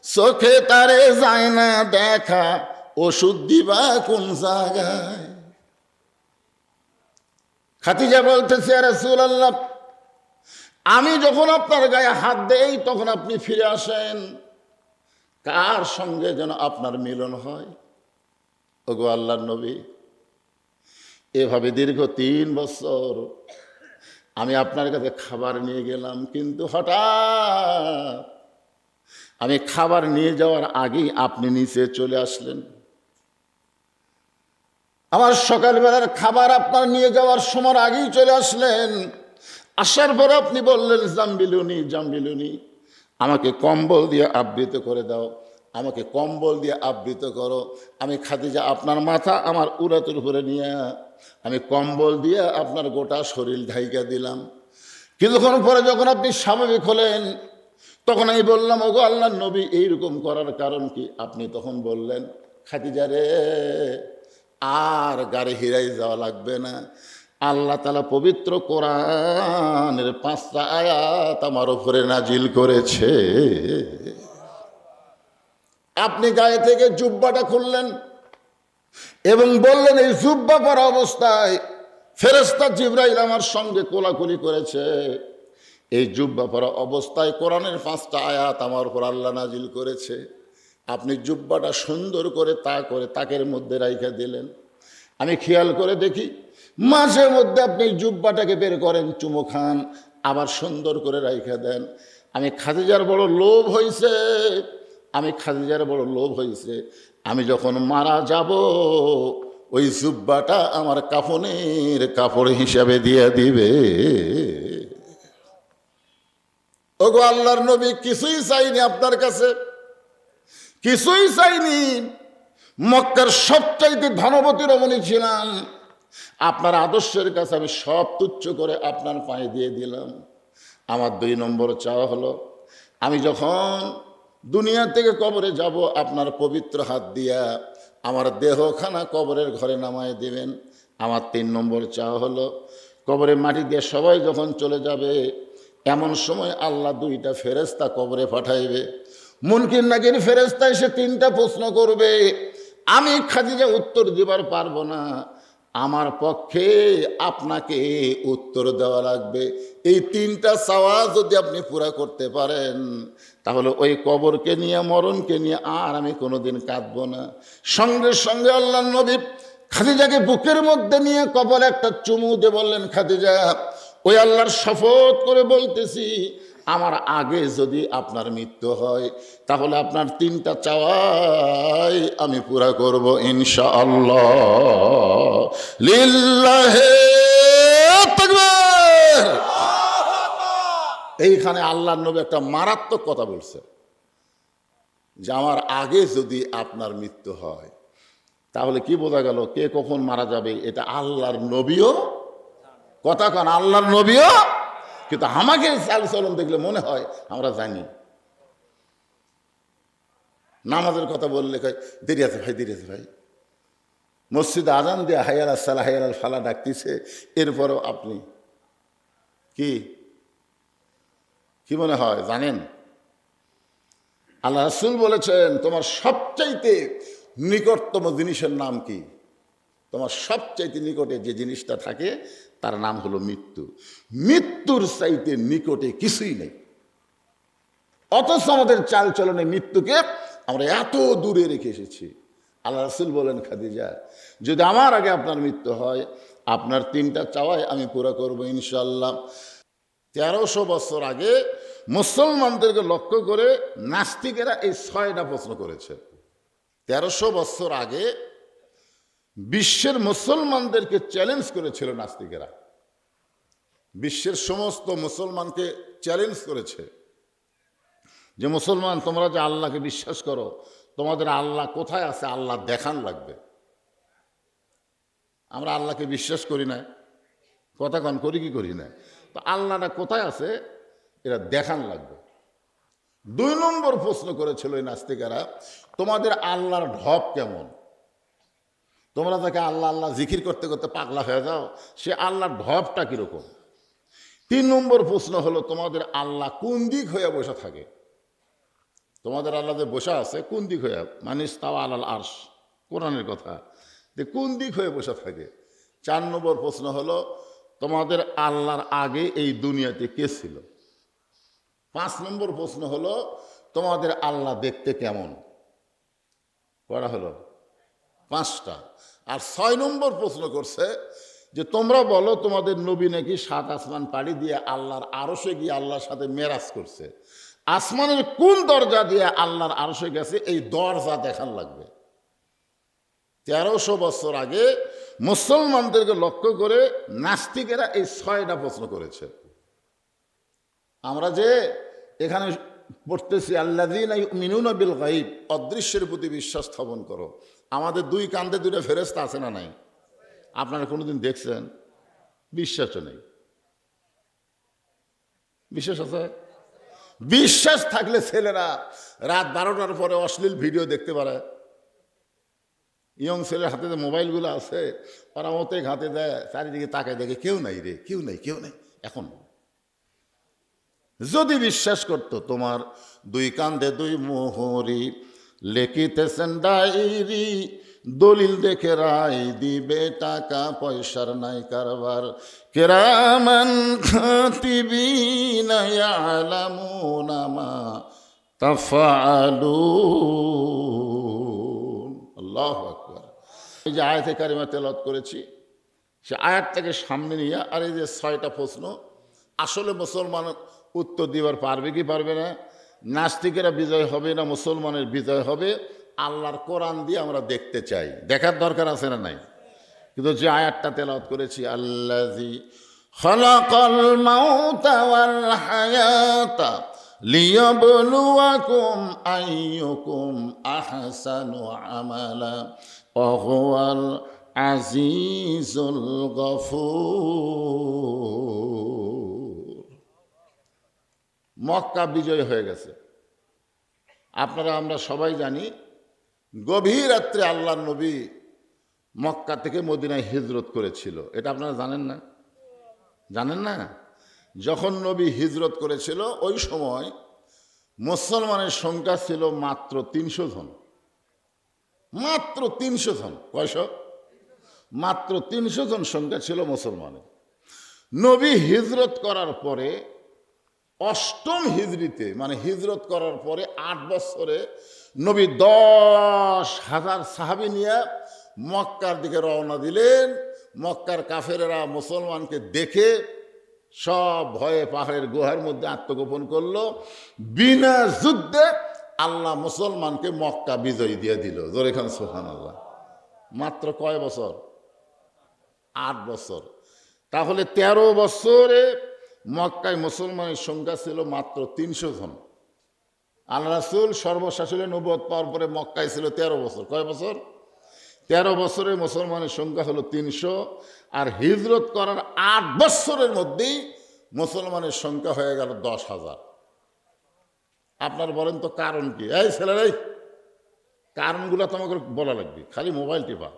চোখে তারে যায় না দেখা, ওষুধ দিবা কোন জায়গায়? খাদিজা বলতেছে, রাসূলুল্লাহ আমি যখন আপনার গায়ে হাত দেই তখন আপনি ফিরে আসেন, কার সঙ্গে যেন আপনার মিলন হয়। ওগো আল্লাহর নবী, এভাবে দীর্ঘ 3 বছর আমি আপনার কাছে খাবার নিয়ে গেলাম, কিন্তু হঠাৎ আমি খাবার নিয়ে যাওয়ার আগেই আপনি নিচে চলে আসলেন। আমার সকালবেলার খাবার আপনার নিয়ে যাওয়ার সময় আগেই চলে আসলেন। আসার পরে আপনি বললেন, জাম্বিলুনি জাম্বিলুনি, আমাকে কম্বল দিয়ে আবৃত করে দাও, আমাকে কম্বল দিয়ে আবৃত করো। আমি খাদিজা আপনার মাথা আমার উরাতের উপরে নিয়ে আমি কম্বল দিয়ে আপনার গোটা শরীর ঢাইকা দিলাম। কিছুক্ষণ পরে যখন আপনি স্বাভাবিক হলেন তখন আমি বললাম, ওগো আল্লাহর নবী এইরকম করার কারণ কি? আপনি তখন বললেন, খাদিজা রে আর গাড়ি হিরাই যাওয়া লাগবে না, আল্লাহ তাআলা পবিত্র কোরআনের 5টা আয়াত আমার উপরে নাজিল করেছে। আপনি গায়ে থেকে জুব্বাটা খুললেন এবং বললেন, এই জুব্বা পরা অবস্থায় ফেরেশতা জিবরাইল আমার সঙ্গে কোলাকুলি করেছে। এই জুব্বা পরা অবস্থায় কোরআনের 5টা আয়াত আমার উপর আল্লাহ নাজিল করেছে। আপনি জুব্বাটা সুন্দর করে তাকের মধ্যে রাইখা দিলেন। আমি খেয়াল করে দেখি মাঝে মধ্যে আপনি জুব্বাটাকে বের করেন, চুমো খান, আবার সুন্দর করে রাইখা দেন। আমি খাদিজার বড় লোভ হয়েছে, আমি যখন মারা যাব ওই জুব্বাটা আমার কাফনের কাপড় হিসাবে দিয়ে দিবে। ওগো আল্লাহর নবী, কিছুই চাইনি আপনার কাছে, কিছুই চাইনি। মক্কার সবচাইতে ধনবতী রমণী ছিলাম, আপনার আদর্শের কাছে আমি সব তুচ্ছ করে আপনার পায়ে দিয়ে দিলাম। আমার 2 নম্বর চাওয়া হলো, আমি যখন দুনিয়া থেকে কবরে যাব আপনার পবিত্র হাত দিয়া আমার দেহখানা কবরের ঘরে নামায় দিবেন। আমার 3 নম্বর চাওয়া হলো, কবরে মাটি দিয়ে সবাই যখন চলে যাবে, এমন সময় আল্লাহ দুইটা ফেরেশতা কবরে পাঠাইবে। মুনকির নাকির ফেরেশতা এসে তিনটা প্রশ্ন করবে, আমি খাদিজা উত্তর দিবার পারবো না, আমার পক্ষে আপনাকে উত্তর দেওয়া লাগবে। এই তিনটা চাওয়া যদি আপনি পুরা করতে পারেন, তাহলে ওই কবরকে নিয়ে, মরণকে নিয়ে আর আমি কোনোদিন কাঁদবো না। সঙ্গে সঙ্গে আল্লাহর নবী খাদিজাকে বুকের মধ্যে নিয়ে কপালে একটা চুমু দিয়ে বললেন, খাদিজা, ওই আল্লাহর শপথ করে বলতেছি, আমার আগে যদি আপনার মৃত্যু হয়, তাহলে আপনার তিনটা চাওয়াই আমি পুরা করব ইনশাআল্লাহ। লিল্লাহে তাকবীর। এইখানে আল্লাহর নবী একটা মারাত্মক কথা বলছে, যে আমার আগে যদি আপনার মৃত্যু হয়, তাহলে কি বোঝা গেল কে কখন মারা যাবে এটা আল্লাহর নবীও কথা কন, আল্লাহর নবীও। কিন্তু আমাকে চালচলন দেখলে মনে হয় আমরা জানি। নামাজের কথা বললে কয় দেরি আছে ভাই, দেরি আছে ভাই। মসজিদে আজান দিয়ে হাইয়াল সালা হাইয়াল ফালা ডাকতেছে, এরপরও আপনি কি মনে হয় জানেন? আল্লাহ রাসূল বলেছেন, তোমার সবচাইতে নিকটতম জিনিসের নাম কি? তোমার সবচাইতে নিকটে যে জিনিসটা থাকে তার নাম হলো মৃত্যু। মৃত্যুর চাইতে নিকটে কিছুই নেই। অথচ আমাদের চালচলনে মৃত্যুকে আমরা এত দূরে রেখে এসেছি। আল্লাহ রাসূল বলেন, খাদিজা, যদি আমার আগে আপনার মৃত্যু হয়, আপনার তিনটা চাওয়াই আমি পুরা করব ইনশাআল্লাহ। 1300 বছর আগে মুসলমানদেরকে লক্ষ্য করে নাস্তিকেরা এই 6টা প্রশ্ন করেছে। 1300 বছর আগে বিশ্বের মুসলমানদেরকে চ্যালেঞ্জ করেছিল নাস্তিকেরা। বিশ্বের সমস্ত মুসলমানকে চ্যালেঞ্জ করেছে যে মুসলমান, তোমরা যে আল্লাহকে বিশ্বাস করো, তোমাদের আল্লাহ কোথায় আছে আল্লাহ দেখান লাগবে। আমরা আল্লাহকে বিশ্বাস করি না, কথা কন করি কি করি না, তো আল্লাহটা কোথায় আছে এরা দেখান লাগবে। 2 নম্বর প্রশ্ন করেছিল এই নাস্তিকেরা, তোমাদের আল্লাহর ঢপ কেমন? তোমরা তাকে আল্লাহ আল্লাহ জিকির করতে করতে পাগলা হয়ে যাও, সে আল্লাহর ঢপটা কীরকম? 3 নম্বর প্রশ্ন হলো, তোমাদের আল্লাহ কোন দিক হয়ে বসে থাকে? তোমাদের আল্লাহ যে বসে আছে কোন দিক হয়ে, মানিস তাওয়া আলাল আরশ, কোরআনের কথা, যে কোন দিক হয়ে বসে থাকে? 4 নম্বর প্রশ্ন হলো, তোমাদের আল্লাহর আগে এই দুনিয়াতে কে ছিল? 5 নম্বর প্রশ্ন হলো, তোমাদের আল্লাহ দেখতে কেমন? করা হলো 5টা। আর 6 নম্বর প্রশ্ন করছে যে তোমরা বলো তোমাদের নবী নাকি 7 আসমান পাড়ি দিয়ে আল্লাহর আরশে গিয়ে আল্লাহর সাথে মেরাজ করছে, আসমানের কোন দরজা দিয়ে আল্লাহর আরশে গেছে এই দরজা দেখান লাগবে। 1300 বছর আগে মুসলমানদেরকে লক্ষ্য করে নাস্তিকেরা এই 6টা প্রশ্ন করেছে। আমরা যে এখানে পড়তেছি আল্লাযীনা ইউমিনুনা বিল গায়ব, অদৃশ্যের প্রতি বিশ্বাস স্থাপন করো, আমাদের 2 কাঁধে 2টা ফেরেশতা আছে না নাই? আপনারা কোনোদিন দেখছেন? বিশ্বাসও নেই। বিশ্বাস আছে? বিশ্বাস থাকলে ছেলেরা রাত 12টার পরে অশ্লীল ভিডিও দেখতে পারে। ইয়ং ছেলের হাতে যে মোবাইলগুলো আছে, ওরা মতে হাতে দেয়, চারিদিকে তাকায় দেখে কেউ নাই রে, কেউ নাই, কেউ নাই। এখন যদি বিশ্বাস করতো তোমার 2 কাঁধে 2 মোহরি, লেখিতেছেন ডায়েরি, দলিল দেখে রায় দিবে, টাকা পয়সার নাই কারবার, কিরামান কাতিবিনা ইয়ালামুনা মা তাফআলুন। আল্লাহু আকবার। এই যে আয়াতে কারিমা তেলাওয়াত করেছি, সে আয়াতটাকে সামনে নিয়ে আর এই যে 6টা প্রশ্ন, আসলে মুসলমান উত্তর দিবার পারবে কি পারবে না? নাস্তিকেরা বিজয় হবে না মুসলমানের বিজয় হবে? আল্লাহর কোরআন দিয়ে আমরা দেখতে চাই, দেখার দরকার আছে না নাই? কিন্তু যে আয়াতটা তেলাওয়াত করেছি, আল্লাযী খালাকাল মাউতা ওয়াল হায়াতা লিয়াবলুয়াকুম আইয়ুকুম আহসানু আমালা ওয়া হুয়াল আজিজুল গফুর। মক্কা বিজয় হয়ে গেছে। আপনারা আমরা সবাই জানি, গভীর রাত্রে আল্লাহর নবী মক্কা থেকে মদিনায় হিজরত করেছিল। এটা আপনারা জানেন না? জানেন না? যখন নবী হিজরত করেছিল ওই সময় মুসলমানের সংখ্যা ছিল মাত্র 300 জন। মাত্র 300 জন। কয়শো? মাত্র 300 জন সংখ্যা ছিল মুসলমানের। নবী হিজরত করার পরে অষ্টম হিজরিতে, মানে হিজরত করার পরে 8 বছরে নবী 10,000 সাহাবী নিয়ে মক্কার দিকে রওনা দিলেন। মক্কার কাফেরেরা মুসলমানকে দেখে সব ভয়ে পাহাড়ের গুহার মধ্যে আত্মগোপন করলো। বিনা যুদ্ধে আল্লাহ মুসলমানকে মক্কা বিজয়ী দিয়ে দিল। জোরে খান সুবহানাল্লাহ। মাত্র কয় বছর? 8 বছর। তাহলে 13 বছরে মক্কায় মুসলমানের সংখ্যা ছিল মাত্র 300 জন। আল্লাহ রাসূল সর্বশেষে নবুয়ত পাওয়ার পরে মক্কায় ছিল 13 বছর। কয় বছর? 13 বছরে মুসলমানের সংখ্যা হলো 300। আর হিজরত করার 8 বছরের মধ্যেই মুসলমানের সংখ্যা হয়ে গেল 10,000। আপনার বলেন তো কারণ কি? এই ছেলেরাই, কারণগুলো তোমাকে বলা লাগবে, খালি মোবাইল টিপা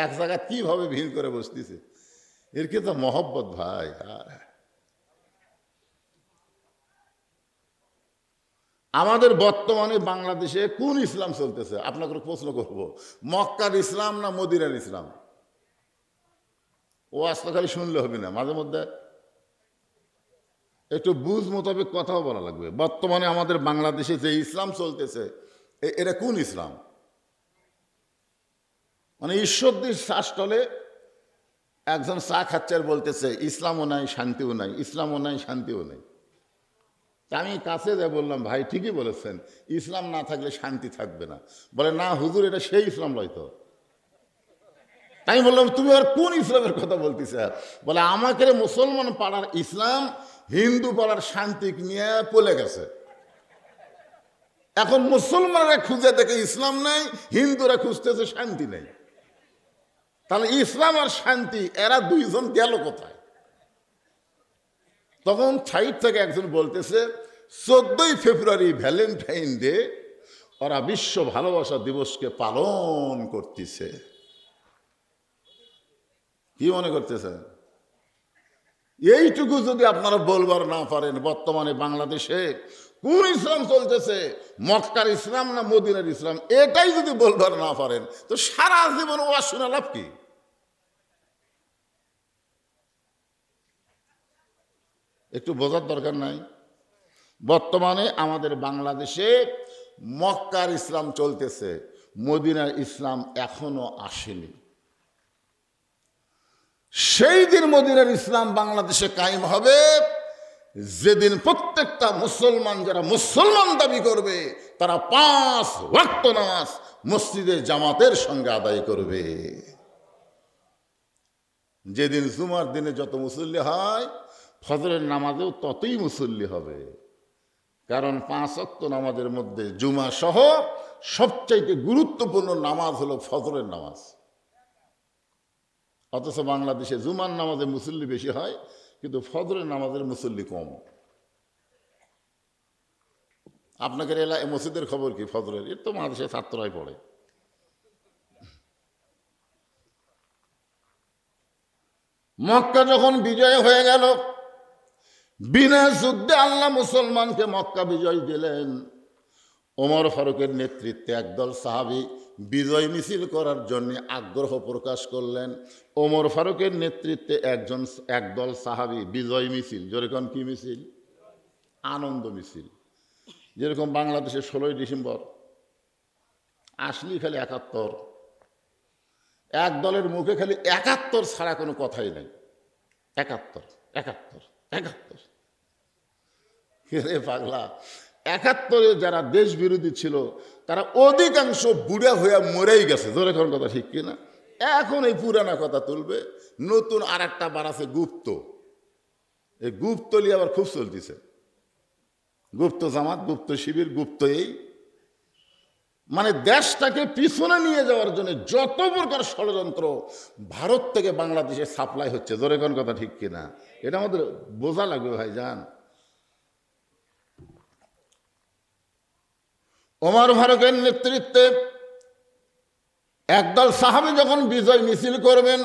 এক জায়গায় কিভাবে ভিড় করে বসতেছে। এর কি তো মহব্বত ভাই। আমাদের বর্তমানে বাংলাদেশে কোন ইসলাম চলতেছে? আপনাকে প্রশ্ন করব, মক্কার ইসলাম না মদিনার ইসলাম? ও আজকে খালি শুনলে হবে না, মাঝে মধ্যে একটু বুঝ মোতাবেক কথাও বলা লাগবে। বর্তমানে আমাদের বাংলাদেশে যে ইসলাম চলতেছে এটা কোন ইসলাম? মানে ঈশ্বরদীর শ্বাসটলে একজন চা খাচ্ছে আর বলতেছে ইসলামও নাই শান্তিও নাই, ইসলামও নাই শান্তিও নেই। তা আমি কাছে যাই বললাম, ভাই ঠিকই বলেছেন, ইসলাম না থাকলে শান্তি থাকবে না। বলে না হুজুর, এটা সেই ইসলাম নয়তো। তাই বললাম তুমি আর কোন ইসলামের কথা বলতেছ? বলে আমাকে মুসলমান পাড়ার ইসলাম হিন্দু পাড়ার শান্তি নিয়ে পলে গেছে। এখন মুসলমানরা খুঁজে দেখে ইসলাম নাই, হিন্দুরা খুঁজতেছে শান্তি নেই। তাহলে ইসলাম আর শান্তি এরা দুইজন গেল কোথায়? তখন সাইড থেকে একজন বলতেছে 14ই ফেব্রুয়ারি ভ্যালেন্টাইন ডে, ওরা বিশ্ব ভালোবাসা দিবসকে পালন করতেছে। কি মনে করতেছেন? এইটুকু যদি আপনারা বলবার না পারেন বর্তমানে বাংলাদেশে কোন ইসলাম চলতেছে, মক্কার ইসলাম না মদিনার ইসলাম, এটাই যদি বলবার না পারেন তো সারা জীবন ওয়াজ শোনা লাভ কি? একটু বোঝার দরকার নাই? বর্তমানে আমাদের বাংলাদেশে মক্কার ইসলাম চলতেছে, মদিনার ইসলাম এখনো আসেনি। সেই দিন মদিনার ইসলাম বাংলাদেশে কায়েম হবে যেদিন প্রত্যেকটা মুসলমান, যারা মুসলমান দাবি করবে, তারা 5 ওয়াক্ত নামাজ মসজিদে জামাতের সঙ্গে আদায় করবে। যেদিন জুমার দিনে যত মুসল্লি হয়, ফজরের নামাজেও ততই মুসল্লি হবে। কারণ 5 ওয়াক্ত নামাজের মধ্যে জুমা সহ সবচাইতে গুরুত্বপূর্ণ নামাজ হলো ফজরের নামাজ। অথচ বাংলাদেশে জুমার নামাজে মুসল্লি বেশি হয়, কিন্তু ফজরের নামাজের মুসল্লি কম। আপনাদের এলাকায় মসজিদের খবর কি ফজরের? এর তো বাংলাদেশে ছাত্ররাই পড়ে। মক্কা যখন বিজয় হয়ে গেল, বিনা যুদ্ধে আল্লাহ মুসলমানকে মক্কা বিজয় দিলেন। ওমর ফারুকের নেতৃত্বে একদল সাহাবী বিজয় মিছিল করার জন্য আগ্রহ প্রকাশ করলেন। ওমর ফারুকের নেতৃত্বে একদল সাহাবী বিজয় মিছিল, যেরকম কি মিছিল? আনন্দ মিছিল। যেরকম বাংলাদেশে 16ই ডিসেম্বর আসলেই খালি 71, এক দলের মুখে খালি 71 ছাড়া কোনো কথাই নেই। 71 71 71। রে পাগলা, 71-এ যারা দেশ বিরোধী ছিল তারা অধিকাংশ বুড়া হইয়া মরেই গেছে। জোরে কোন কথা ঠিক কিনা? এখন এই পুরানা কথা তুলবে, নতুন আর একটা বার আছে গুপ্ত। এই গুপ্ত নিয়ে আবার খুব চলতেছে, গুপ্ত জামাত, গুপ্ত শিবির, গুপ্ত এই, মানে দেশটাকে পিছনে নিয়ে যাওয়ার জন্য যত প্রকার ষড়যন্ত্র ভারত থেকে বাংলাদেশে সাপ্লাই হচ্ছে। জোরে কোন কথা ঠিক কিনা? এটা আমাদের বোঝা লাগবে ভাই জান। ওমর ফারুকের নেতৃত্বে একদল সাহাবী যখন বিজয় মিছিল করবেন,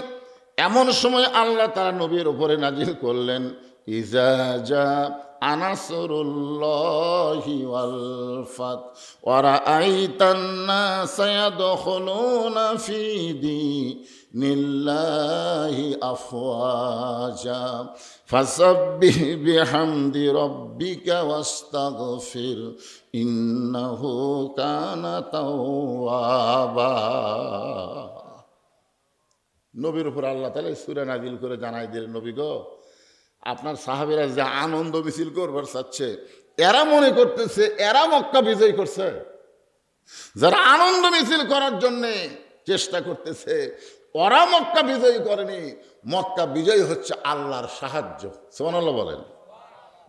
এমন সময় আল্লাহ তাআলা নবীর উপরে নাজিল করলেন, ইজা জা আনাসরুল্লাহি ওয়াল ফাত ওয়া রাআইতান নাসা ইয়াদখুলুনা ফি দীনিল্লাহি আফওয়াজা ফাসাব্বিহ বিহামদি রাব্বিকা ওয়াস্তাগফির ইন্নাহু কানা তাওয়াবা। নবীর উপর আল্লাহ তাআলা সূরা নাজিল করে জানাই দিলেন, নবী গো, আপনার সাহাবীরা যে আনন্দ মিছিল করবার চাচ্ছে, এরা মনে করতেছে এরা মক্কা বিজয় করছে। যারা আনন্দ মিছিল করার জন্য চেষ্টা করতেছে, ওরা মক্কা বিজয় করেনি। মক্কা বিজয় হচ্ছে আল্লাহর সাহায্য। সুবহানাল্লাহ বলেন।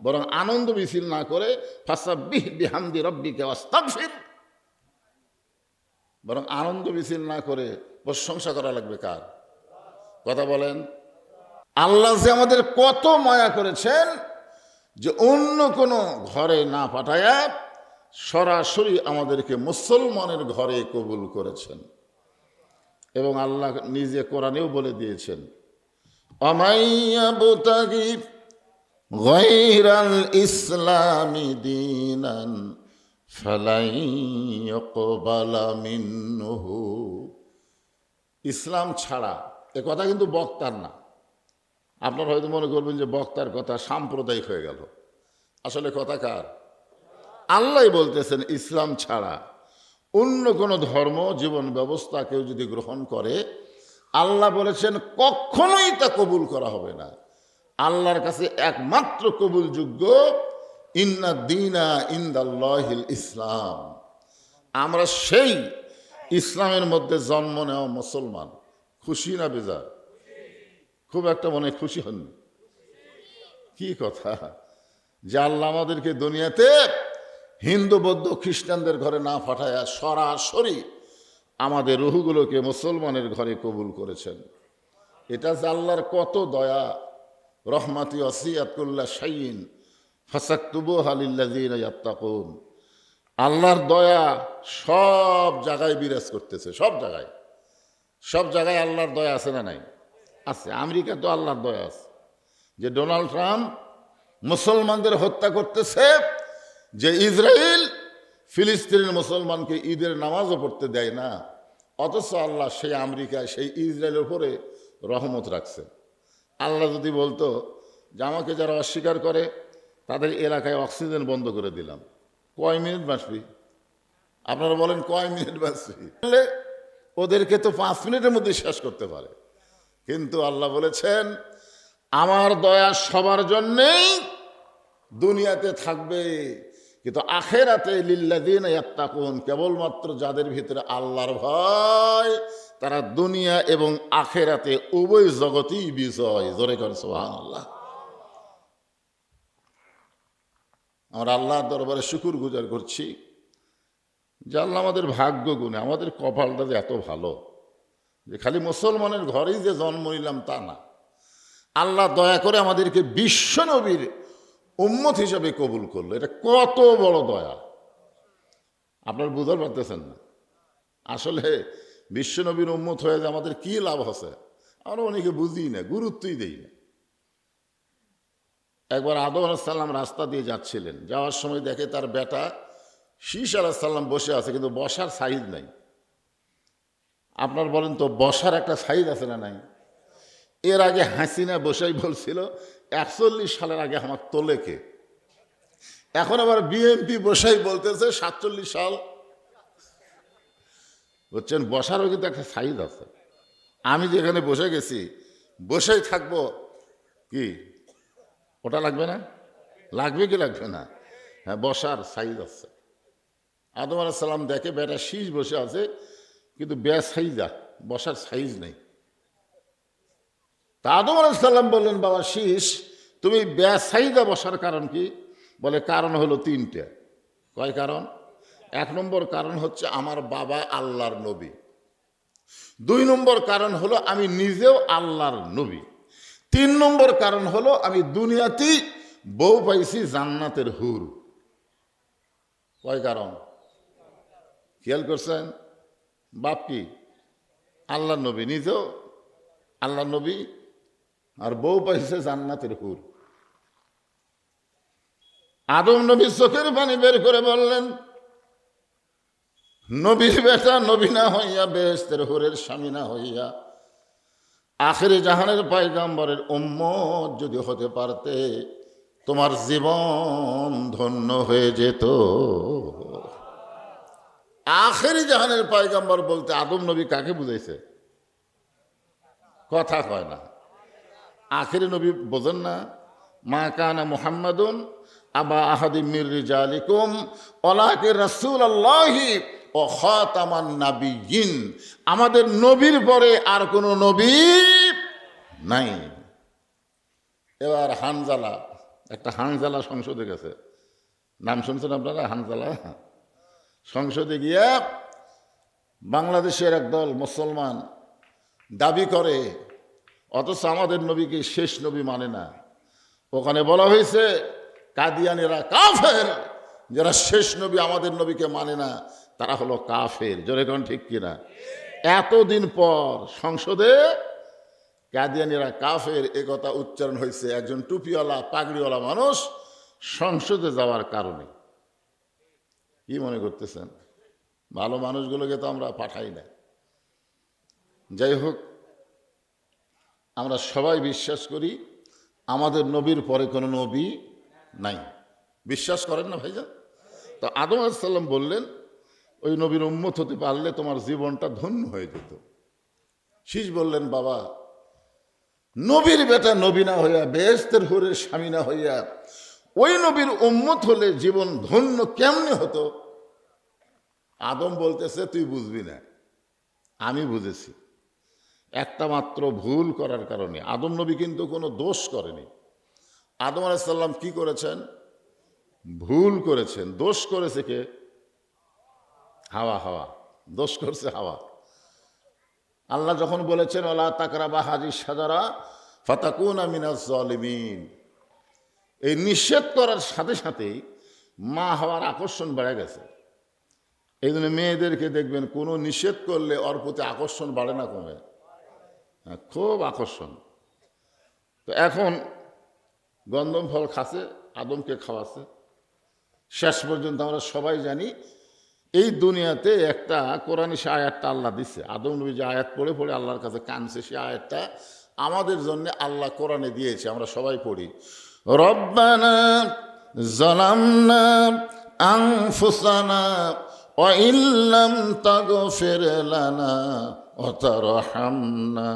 বরং আনন্দ মিছিল না করে ফাসাব্বিহ বিহামদি রাব্বিকা ওয়াস্তাগফির, বরং আনন্দ মিছিল না করে প্রশংসা করা লাগবে কার? কথা বলেন। আল্লাহ যে আমাদের কত মায়া করেছেন যে অন্য কোনো ঘরে না পাঠায়া সরাসরি আমাদেরকে মুসলমানের ঘরে কবুল করেছেন। এবং আল্লাহ নিজে কোরআনেও বলে দিয়েছেন, অমাইয়াবতাগি গায়রাল ইসলামি দীনান ফালাই ইউকবালা মিনহু। ইসলাম ছাড়া, এ কথা কিন্তু বক্তার না। আপনারা হয়তো মনে করবেন যে বক্তার কথা সাম্প্রদায়িক হয়ে গেল। আসলে কথা কার? আল্লাহ বলতেছেন ইসলাম ছাড়া অন্য কোনো ধর্ম জীবন ব্যবস্থা কেউ যদি গ্রহণ করে, আল্লাহ বলেছেন কখনোই তা কবুল করা হবে না। আল্লাহর কাছে একমাত্র কবুলযোগ্য ইন্না দীনা ইনদাল্লাহিল ইসলাম। আমরা সেই ইসলামের মধ্যে জন্ম নেওয়া মুসলমান। খুশি না বেজার? খুব একটা মনে খুশি হননি? কি কথা যে আল্লাহ আমাদেরকে দুনিয়াতে হিন্দু বৌদ্ধ খ্রিস্টানদের ঘরে না পাঠায়া সরাসরি আমাদের রুহগুলোকে মুসলমানের ঘরে কবুল করেছেন। এটা যে আল্লাহর কত দয়া। রহমাতি ওয়াসিআত কুল্লা শাইইন ফাসাকতুবুহা লিল্লাযিনা ইয়াত্তাকুন। আল্লাহর দয়া সব জায়গায় বিরাজ করতেছে। সব জায়গায়, সব জায়গায় আল্লাহর দয়া আছে না নাই? আছে। আমেরিকা তো আল্লাহর দয়া আছে যে ডোনাল্ড ট্রাম্প মুসলমানদের হত্যা করতেছে, যে ইসরায়েল ফিলিস্তিনের মুসলমানকে ঈদের নামাজও পড়তে দেয় না, অথচ আল্লাহ সেই আমেরিকায় সেই ইসরায়েলের উপরে রহমত রাখছে। আল্লাহ যদি বলতো যে আমাকে যারা অস্বীকার করে তাদের এলাকায় অক্সিজেন বন্ধ করে দিলাম, কয় মিনিট বাঁচবি? আপনারা বলেন কয় মিনিট বাঁচবি? ওদেরকে তো 5 মিনিটের মধ্যে শেষ করতে পারে। কিন্তু আল্লাহ বলেছেন আমার দয়া সবার জন্যেই দুনিয়াতে থাকবে, কিন্তু আখেরাতে লিল্লাযিনা ইয়াত্তাকুন, কেবলমাত্র যাদের ভিতরে আল্লাহর ভয়, তারা দুনিয়া এবং আখেরাতে উভয় জগতেই বিজয়। জোরে করেন সুবহানাল্লাহ। আমরা আল্লাহর দরবারে শুকর গুজার করছি যে আল্লাহ আমাদের ভাগ্য গুণে আমাদের কপালটা যে এত ভালো যে খালি মুসলমানের ঘরেই যে জন্ম নিলাম তা না, আল্লাহ দয়া করে আমাদেরকে বিশ্ব নবীর উম্মত হিসাবে কবুল করলো। এটা কত বড় দয়া, আপনারা বুঝতে পারতেছেন না। আসলে বিশ্ব নবীর উম্মত হয়ে যে আমাদের কি লাভ আছে আমরা অনেকে বুঝি না, গুরুত্বই দেই না। একবার আদম আলাইহিস সালাম রাস্তা দিয়ে যাচ্ছিলেন, যাওয়ার সময় দেখে তার বেটা শীষ আলাইহিস সালাম বসে আছে, কিন্তু বসার সাইজ নাই। আপনার বলেন তো বসার একটা সাইজ আছে না নাই? এর আগে হাসিনা বসাই বলছিল 41 সালের আগে আমার তোলে কে। এখন আবার বিএনপি বসাই বলতেছে 47 সাল। বুঝছেন, বসারও কিন্তু একটা সাইজ আছে। আমি যেখানে বসে গেছি বসেই থাকবো, কি ওটা লাগবে না? লাগবে কি লাগবে না? হ্যাঁ, বসার সাইজ আছে। আদম আলাইহিস সালাম দেখে বেটা শীষ বসে আছে, কিন্তু সাইজা বসার সাইজ নেই। তা আদম আলাইহিস সালাম বললেন, বাবা শীষ, তুমি সাইজা বসার কারণ কি? বলে কারণ হলো 3টে। কয় কারণ? 1 নম্বর কারণ হচ্ছে আমার বাবা আল্লাহর নবী। 2 নম্বর কারণ হলো আমি নিজেও আল্লাহর নবী। 3 নম্বর কারণ হলো আমি দুনিয়াতেই বউ পাইছি জান্নাতের হুর। কয় কারণ? খেয়াল করছেন? বাপ কি? আল্লাহর নবী, নিজেও আল্লাহ নবী আর বউ পাইছে জান্নাতের হুর। আদম নবী চোখের পানি বের করে বললেন, নবীর বেটা নবী না হইয়া বেহেশতের হুরের স্বামী না হইয়া আখিরি জাহানের পয়গম্বরের উম্মত যদি হতে পারতে তোমার জীবন ধন্য হয়ে যেত। আখিরি জাহানের পয়গম্বর বলতে আদম নবী কাকে বুঝাইছে? কথা কয় না। আখিরি নবী বোঝেন না? মা কানা মুহাম্মাদুন আবা আহাদিম মির রিজালিকুম ওয়ালাকিন রাসূলুল্লাহি ও খাতামান নাবিয়্যিন। আমাদের নবীর পরে আর কোনো নবী নাই। এবার হানজালা, একটা হানজালা সংসদে গেছে, নাম শুনছেন আপনারা? হানজালা সংসদে গিয়া বাংলাদেশের একদল মুসলমান দাবি করে, অথচ আমাদের নবীকে শেষ নবী মানে না। ওখানে বলা হয়েছে কাদিয়ানিরা কাফের, যারা শেষ নবী আমাদের নবীকে মানে না তারা হলো কাফের। জোরে কোন ঠিক কিনা? এতদিন পর সংসদে কাদিয়ানিরা কাফের এ কথা উচ্চারণ হয়েছে একজন টুপিওয়ালা পাগড়িওয়ালা মানুষ সংসদে যাওয়ার কারণে। কি মনে করতেছেন? ভালো মানুষগুলোকে তো আমরা পাঠাই না। যাই হোক, আমরা সবাই বিশ্বাস করি আমাদের নবীর পরে কোনো নবী নাই। বিশ্বাস করেন না ভাইজান? তো আদম আলাইহিস সালাম বললেন, ওই নবীর উম্মত হতে পারলে তোমার জীবনটা ধন্য হয়ে যেত। শীষ বললেন, বাবা, নবীর বেটা নবী না হইয়া বেহেশতের হুরের স্বামী না হইয়া ওই নবীর উম্মত হলে জীবন ধন্য কেমনে হতো? আদম বলতেছে, তুই বুঝবি না, আমি বুঝেছি। একটা মাত্র ভুল করার কারণে। আদম নবী কিন্তু কোনো দোষ করেনি। আদম আলাইহিস সালাম কি করেছেন? ভুল করেছেন। দোষ করেছে কে? হাওয়া দোষ করছে হাওয়া। আল্লাহ যখন বলেছেন ওয়ালা তাকরাবা হাযিহিশ শাজারা ফাতাকুনা মিনাজ জালিমিন, এই নিষেধ করার সাথে সাথেই মা হওয়ার আকর্ষণ বেড়ে গেছে। এই জন্য মেয়েদেরকে দেখবেন কোনো নিষেধ করলে ওর প্রতি আকর্ষণ বাড়ে না, কমে? হ্যাঁ, খুব আকর্ষণ। তো এখন গন্ধম ফল খাচ্ছে, আদমকে খাওয়াচ্ছে। শেষ পর্যন্ত আমরা সবাই জানি এই দুনিয়াতে একটা কোরআনে সে আয়াতটা আল্লাহ দিচ্ছে। আদম নবী যে আয়াত পড়ে পড়ে আল্লাহর কাছে কাঁদছে, সে আয়াতটা আমাদের জন্য আল্লাহ কোরআনে দিয়েছে। আমরা সবাই পড়ি, রব্বানা যালামনা আনফুসানা ওয়া ইল্লাম তাগফির লানা ওয়া তারহামনা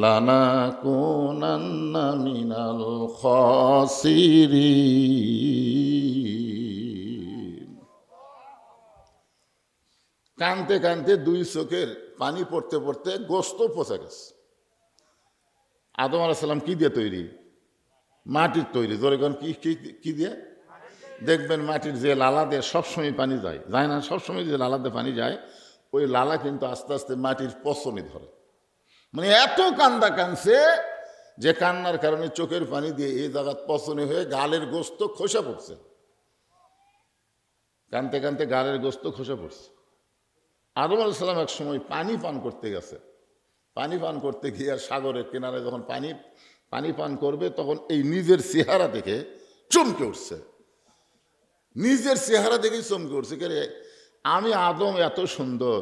লানাকুনান্না মিনাল খাসিরিন। কানতে কানতে দুই চোখের পানি পড়তে পড়তে গোস্ত পচে গেছে। আদম আলাইহিস সালাম কি দিয়ে তৈরি? মাটির তৈরি। জোরে কোন কি দিয়ে? দেখবেন মাটির যে লালা দিয়ে সবসময় পানি যায় না? সবসময় যে লালা দিয়ে পানি যায়, ওই লালা কিন্তু আস্তে আস্তে মাটির পচনে ধরে। মানে এত কান্দা কানছে যে কান্নার কারণে চোখের পানি দিয়ে এই জায়গা পচনে হয়ে গালের গোস্ত খসে পড়ছে। কানতে কানতে গালের গোস্ত খসে পড়ছে। আদম আলাইহিস সালাম এক সময় পানি পান করতে গেছে। পানি পান করতে গিয়ে সাগরের কিনারে যখন পানি পান করবে, তখন এই নিজের চেহারা দেখে চমকে উঠছে। নিজের চেহারা দেখেই চমকে উঠছে, কে রে, আমি আদম এত সুন্দর।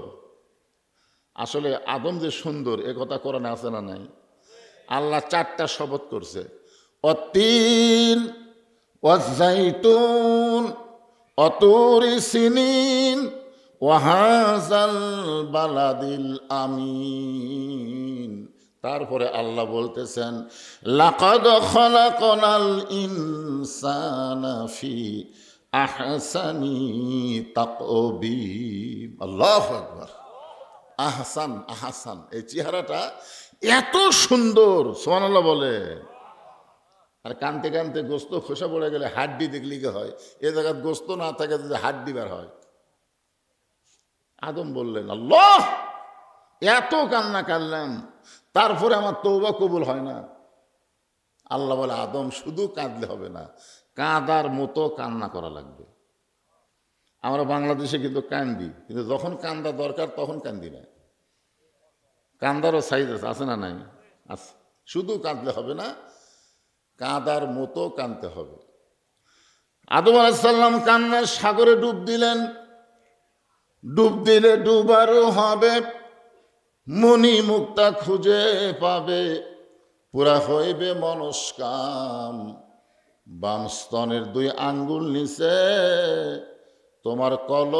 আসলে আদম যে সুন্দর এ কথা কোরআনে আছে না নাই? আল্লাহ 4টা শপথ করছে, অতীন ওয়াজাইতুন অতুরি সিনিন ওয়াহাজাল বালাদিল আমিন। তারপরে আল্লাহ বলতেছেন, লাকাদ খালাকনাল ইনসানা ফি আহসানি তাকবীম। আল্লাহু আকবার। আহসান, এই চেহারাটা এত সুন্দর, সুবহানাল্লাহ বলে। আর কানতে কানতে গোস্ত খোসা পড়ে গেলে হাড্ডি দেখলি কি হয়? এ জায়গায় গোস্ত না থাকে যদি হাড্ডি বের হয়। আদম বললেন, আল্লাহ, এত কান্না কাঁদলাম, তারপরে আমার তওবা কবুল হয় না। আল্লাহ বলে, আদম, শুধু কাঁদলে হবে না, কাঁদার মতো কান্না করা লাগবে। আমরা বাংলাদেশে কিন্তু কান্দি, কিন্তু যখন কান্দা দরকার তখন কান্দি না। কান্দারও সাইজ আছে না নাই? আচ্ছা, শুধু কাঁদলে হবে না, কাঁদার মতো কাঁদতে হবে। আদম আলাইহিস সালাম কান্নার সাগরে ডুব দিলেন। ডুব দিলে ডুবারও হবে, মণি মুক্তা খুঁজে পাবে, পুরা হইবে মনস্কাম। বাম স্তনের 2 আঙ্গুল নিচে তোমার কলব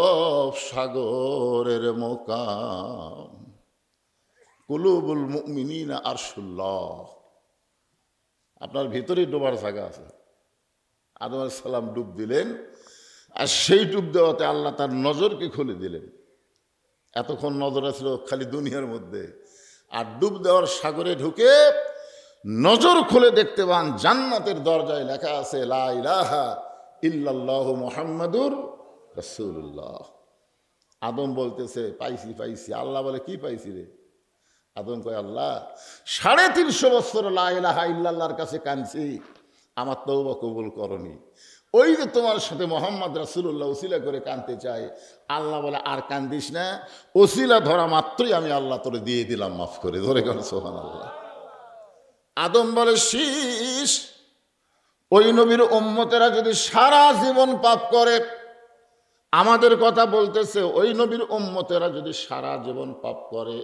সাগরের মোকাম। কুলুবুল মুমিনিনা আরশুল্লাহ। আপনার ভিতরেই ডোবার জায়গা আছে। আদম আলাইহিস সালাম ডুব দিলেন, আর সেই ডুব দেওয়াতে আল্লাহ তার নজরকে খুলে দিলেন। এতক্ষণ নজর ছিল খালি দুনিয়ার মধ্যে, আর ডুব দেওয়ার সাগরে ঢুকে নজর খুলে দেখতে পান জান্নাতের দরজায় লেখা আছে লা ইলাহা ইল্লাল্লাহু মুহাম্মাদুর রাসূলুল্লাহ। আদম বলতেছে পাইছি পাইছি। আল্লাহ বলে কি পাইছি রে? আদম কয় আল্লাহ 350 বছর লা ইলাহা ইল্লাল্লাহর কাছে কাঁদছি, আমার তওবা কবুল করনি। ওই যে তোমার সাথে মোহাম্মদ রাসূলুল্লাহ ওসিলা করে কাঁদতে চাই। আল্লাহ বলে আর কান্দিস না, ওসিলা ধরা মাত্রই আমি আল্লাহ তোরে দিয়ে দিলাম মাফ করে। ধরে কেন সুবহানাল্লাহ। আদম বলে শীষ, ওই নবীর উম্মতেরা যদি সারা জীবন পাপ করে, আমাদের কথা বলতেছে, ওই নবীর উম্মতেরা যদি সারা জীবন পাপ করে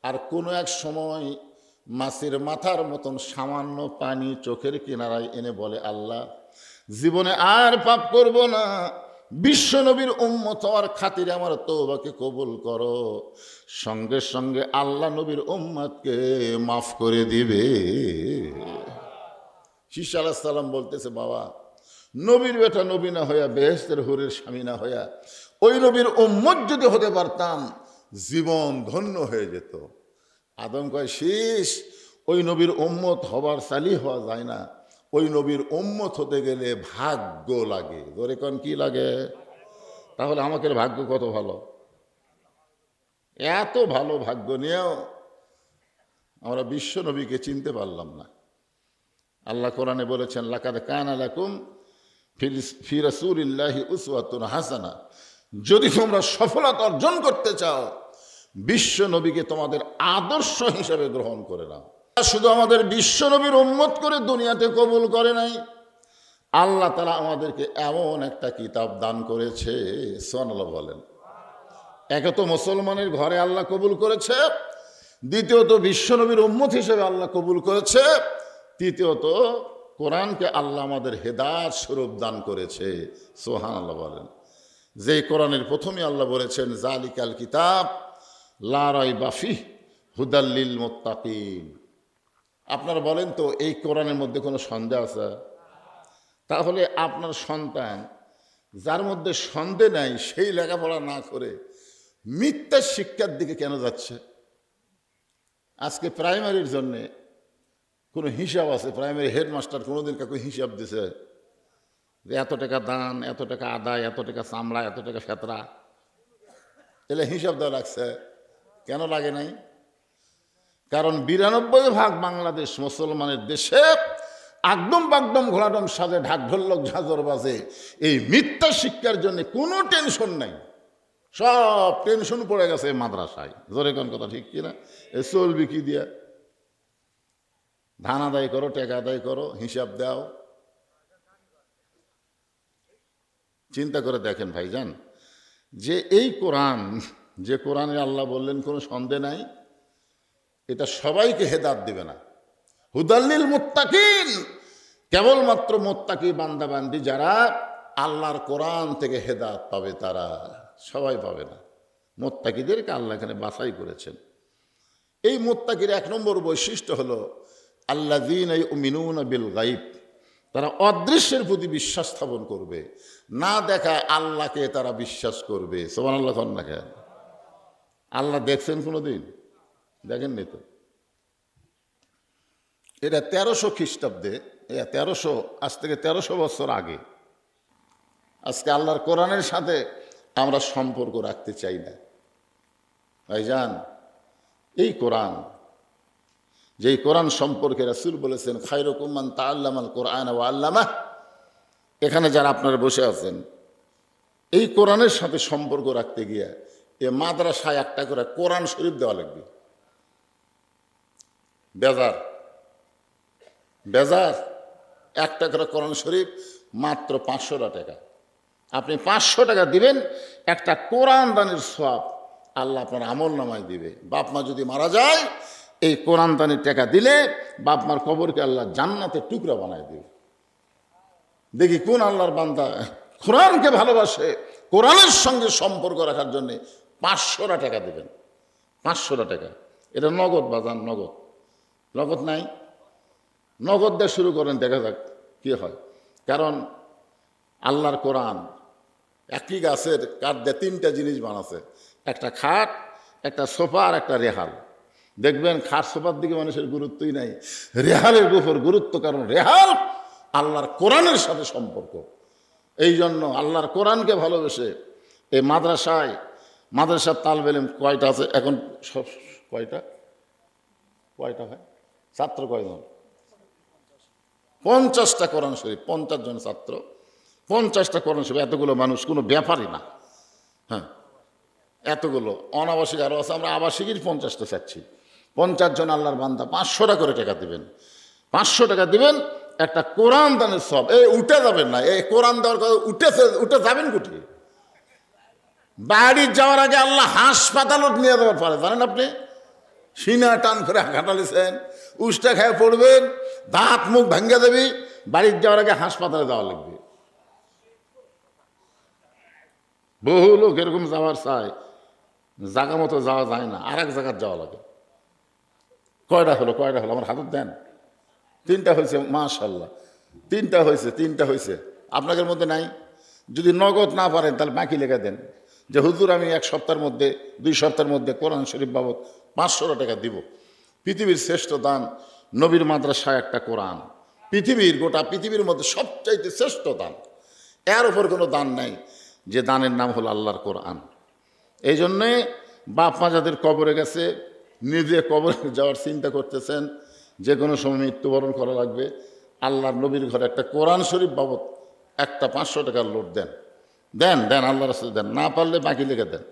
আর কোনো এক সময় মাছের মাথার মতন সামান্য পানি চোখের কিনারায় এনে বলে আল্লাহ জীবনে আর পাপ করব না, বিশ্ব নবীর উম্মত হওয়ার খাতিরে আমার তওবাকে কবুল করো, সঙ্গে সঙ্গে আল্লাহ নবীর উম্মতকে মাফ করে দিবে। শীষ আলাইহিস সালাম বলতেছে বাবা, নবীর বেটা নবী না হইয়া, বেহেশতের হুরের স্বামী না হইয়া, ওই নবীর উম্মত যদি হতে পারতাম জীবন ধন্য হয়ে যেত। আদম কয় শীষ, ওই নবীর উম্মত হবার চালি হওয়া যায় না, ওই নবীর উম্মত হতে গেলে ভাগ্য লাগে। ধরে কোন কি লাগে? তাহলে আমাকে ভাগ্য কত ভালো। এত ভালো ভাগ্য নিয়েও আমরা বিশ্ব নবীকে চিনতে পারলাম না। আল্লাহ কোরআনে বলেছেন লাকাদ কানা লাকুম ফি রাসূলিল্লাহি উসওয়াতুন হাসানা। যদি তোমরা সফলতা অর্জন করতে চাও, বিশ্ব নবীকে তোমাদের আদর্শ হিসেবে গ্রহণ করে নাও। শুধু আমাদের বিশ্ব নবীর উম্মত করে দুনিয়াতে কবুল করে নাই, আল্লাহ তাআলা আমাদেরকে এমন একটা কিতাব দান করেছে। সুবহানাল্লাহ বলেন। একে তো মুসলমানের ঘরে আল্লাহ কবুল করেছে, দ্বিতীয়ত বিশ্ব নবীর উম্মত হিসেবে আল্লাহ কবুল করেছে, তৃতীয়ত কোরআনকে আল্লাহ আমাদের হেদায়েত স্বরূপ দান করেছে। সুবহানাল্লাহ বলেন। যেই কোরআনের প্রথমে আল্লাহ বলেছেন জালিকাল কিতাব লা রাইবা ফিহি হুদাল লিল মুত্তাকিন। আপনারা বলেন তো এই কোরআনের মধ্যে কোনো সন্দেহ আছে? তাহলে আপনার সন্তান যার মধ্যে সন্দেহ নাই সেই লেখাপড়া না করে মিথ্যা শিক্ষার দিকে কেন যাচ্ছে? আজকে প্রাইমারির জন্যে কোনো হিসাব আছে? প্রাইমারি হেডমাস্টার কোনোদিন কাউকে হিসাব দিছে যে এত টাকা দান, এত টাকা আদায়, এত টাকা চামড়া, এত টাকা ফেতরা? এলে হিসাব দেওয়া লাগছে। কেন লাগে নাই? কারণ 92% বাংলাদেশ মুসলমানের দেশে একদম বাগদম ঘোড়াডম সাজে ঢাক ঢোলক ঝাঁঝর বাজে। এই মিথ্যা শিক্ষার জন্য কোনো টেনশন নাই, সব টেনশন পড়ে গেছে মাদ্রাসায়। জোরে কোন কথা ঠিক কিনা? এ চলবি কি দিয়া? ধান আদায় করো, টাকা আদায় করো, হিসাব দাও। চিন্তা করে দেখেন ভাইজান, যে এই কোরআন, যে কোরআনে আল্লাহ বললেন কোনো সন্দেহ নাই, এটা সবাইকে হেদায়েত দিবে না। হুদাল্লিল মুত্তাকিন, কেবলমাত্র মুত্তাকি বান্দাবান্দি যারা আল্লাহর কোরআন থেকে হেদায়েত পাবে, তারা, সবাই পাবে না। মুত্তাকিদেরকে আল্লাহ এখানে বাছাই করেছেন। এই মুত্তাকির 1 নম্বর বৈশিষ্ট্য হলো আল্লাযীনা ইউমিনুনা বিল গায়ব। তারা অদৃশ্যের প্রতি বিশ্বাস স্থাপন করবে, না দেখায় আল্লাহকে তারা বিশ্বাস করবে। সুবহানাল্লাহ। না কেন? আল্লাহ দেখছেন কোনোদিন? দেখেননি তো। এটা 1300 খ্রিস্টাব্দে, 1300, আজ থেকে 1300 বছর আগে। আজকে আল্লাহর কোরআনের সাথে আমরা সম্পর্ক রাখতে চাই না ভাইজান। এই কোরআন, যেই কোরআন সম্পর্কে রাসূল বলেছেন খায়রুকুম মান তাআল্লামাল কোরআন ওয়া আল্লামাহ, এখানে যারা আপনারা বসে আছেন, এই কোরআনের সাথে সম্পর্ক রাখতে গিয়ে এ মাদ্রাসায় একটা করে কোরআন শরীফ দেওয়া লাগবে। বেজার বেজার একটা করে কোরআন শরীফ মাত্র 500 টাকা। আপনি 500 টাকা দিবেন, একটা কোরআন দানের সওয়াব আল্লাহ আপনার আমল নামায় দিবে। বাপ মা যদি মারা যায়, এই কোরআন দানের টাকা দিলে বাপ মার কবরকে আল্লাহ জান্নাতের টুকরা বানায় দিবে। দেখি কোন আল্লাহর বান্দা কোরআনকে ভালোবাসে, কোরআনের সঙ্গে সম্পর্ক রাখার জন্যে 500 টাকা দেবেন। 500 টাকা, এটা নগদ বাজান, নগদ। নগদ নাই, নগদ দিয়ে শুরু করেন, দেখা যাক কি হয়। কারণ আল্লাহর কোরআন একই গাছের কাঠ দিয়ে 3টা জিনিস বানাচ্ছে, একটা খাট, একটা সোফা আর একটা রেহাল। দেখবেন খাট সোফার দিকে মানুষের গুরুত্বই নাই, রেহালের উপর গুরুত্ব। কারণ রেহাল আল্লাহর কোরআনের সাথে সম্পর্ক। এই জন্য আল্লাহর কোরআনকে ভালোবেসে এই মাদ্রাসার তালবে ইলম কয়টা আছে এখন? সব কয়টা হয়? ছাত্র কয়জন? 50টা কোরআন শরীফ, 50 জন ছাত্র, 50টা কোরআন শরীফ। এতগুলো মানুষ কোনো ব্যাপারই না। হ্যাঁ, এতগুলো অনাবাসিক আরও আছে, আমরা আবাসিকই 50টা চাচ্ছি। 50 জন আল্লাহর বান্দা 500 টাকা করে টাকা দিবেন। 500 টাকা দিবেন, একটা কোরআন দানের সব। এই উঠে যাবেন না, এই কোরআন দেওয়ার কথা উঠে যাবেন কোথায়? বাড়ি যাওয়ার আগে আল্লাহ হাসপাতালত নিয়ে যাওয়ার পারে, জানেন আপনি? সিনা টান করে ঘাটালিছেন, উষ্টা খেয়ে পড়বেন, দাঁত মুখ ভাঙ্গা দেবি, বাড়ির যাওয়ার আগে হাসপাতালে যাওয়া লাগবে। বহু লোক এরকম যাওয়ার চায়, জায়গা মতো যাওয়া যায় না, আর এক জায়গায় যাওয়া লাগে। কয়টা হলো আমার হাতত দেন? 3টা হয়েছে, মাশাআল্লাহ, 3টা হয়েছে। আপনাদের মধ্যে নাই? যদি নগদ না পারেন তাহলে বাকি লেখা দেন যে হুজুর আমি 1 সপ্তাহের মধ্যে 2 সপ্তাহের মধ্যে কোরআন শরীফ বাবদ 500 টাকা দিব। পৃথিবীর শ্রেষ্ঠ দান নবীর মাদ্রাসায় একটা কোরআন। গোটা পৃথিবীর মধ্যে সবচাইতে শ্রেষ্ঠ দান, এর উপর কোনো দান নাই, যে দানের নাম হলো আল্লাহর কোরআন। এই জন্যে বাপ মা যাদের কবরে গেছে, নিজে কবরে যাওয়ার চিন্তা করতেছেন, যে কোনো সময় মৃত্যুবরণ করা লাগবে, আল্লাহর নবীর ঘরে একটা কোরআন শরীফ বাবদ একটা 500 টাকার লোড দেন আল্লাহ রাসূল দেন। না পারলে বাকি লেগে দেন,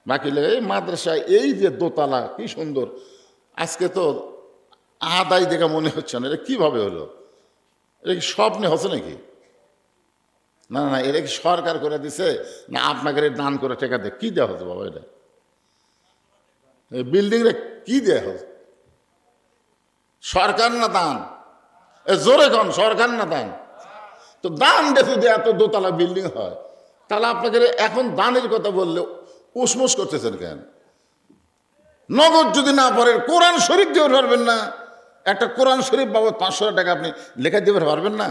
বাকি লেগে। এই মাদ্রাসায় এই যে দোতলা কি সুন্দর, আজকে তো আদায় দেখা মনে হচ্ছে না, এটা কীভাবে হলো? এটা কি স্বপ্নে হচ্ছে নাকি? না, এটা কি সরকার করে দিছে না আপনাকে দান করে টাকা দিয়ে কী দেওয়া হচ্ছে বাবা? এটা বিল্ডিংটা কি দেওয়া হচ্ছে? সরকার না দান? জোরে কন, সরকার না দান? তো দান দেখে দিয়ে এত দোতলা বিল্ডিং হয়, তাহলে আপনাকে এখন দানের কথা বললে উসমুস করতেছেন কেন? নগদ যদি না পারেন, কোরআন শরীফ দিতে পারবেন না? একটা কোরআন শরীফ বাবদ 500 টাকা আপনি লেখা দিতে পারবেন না?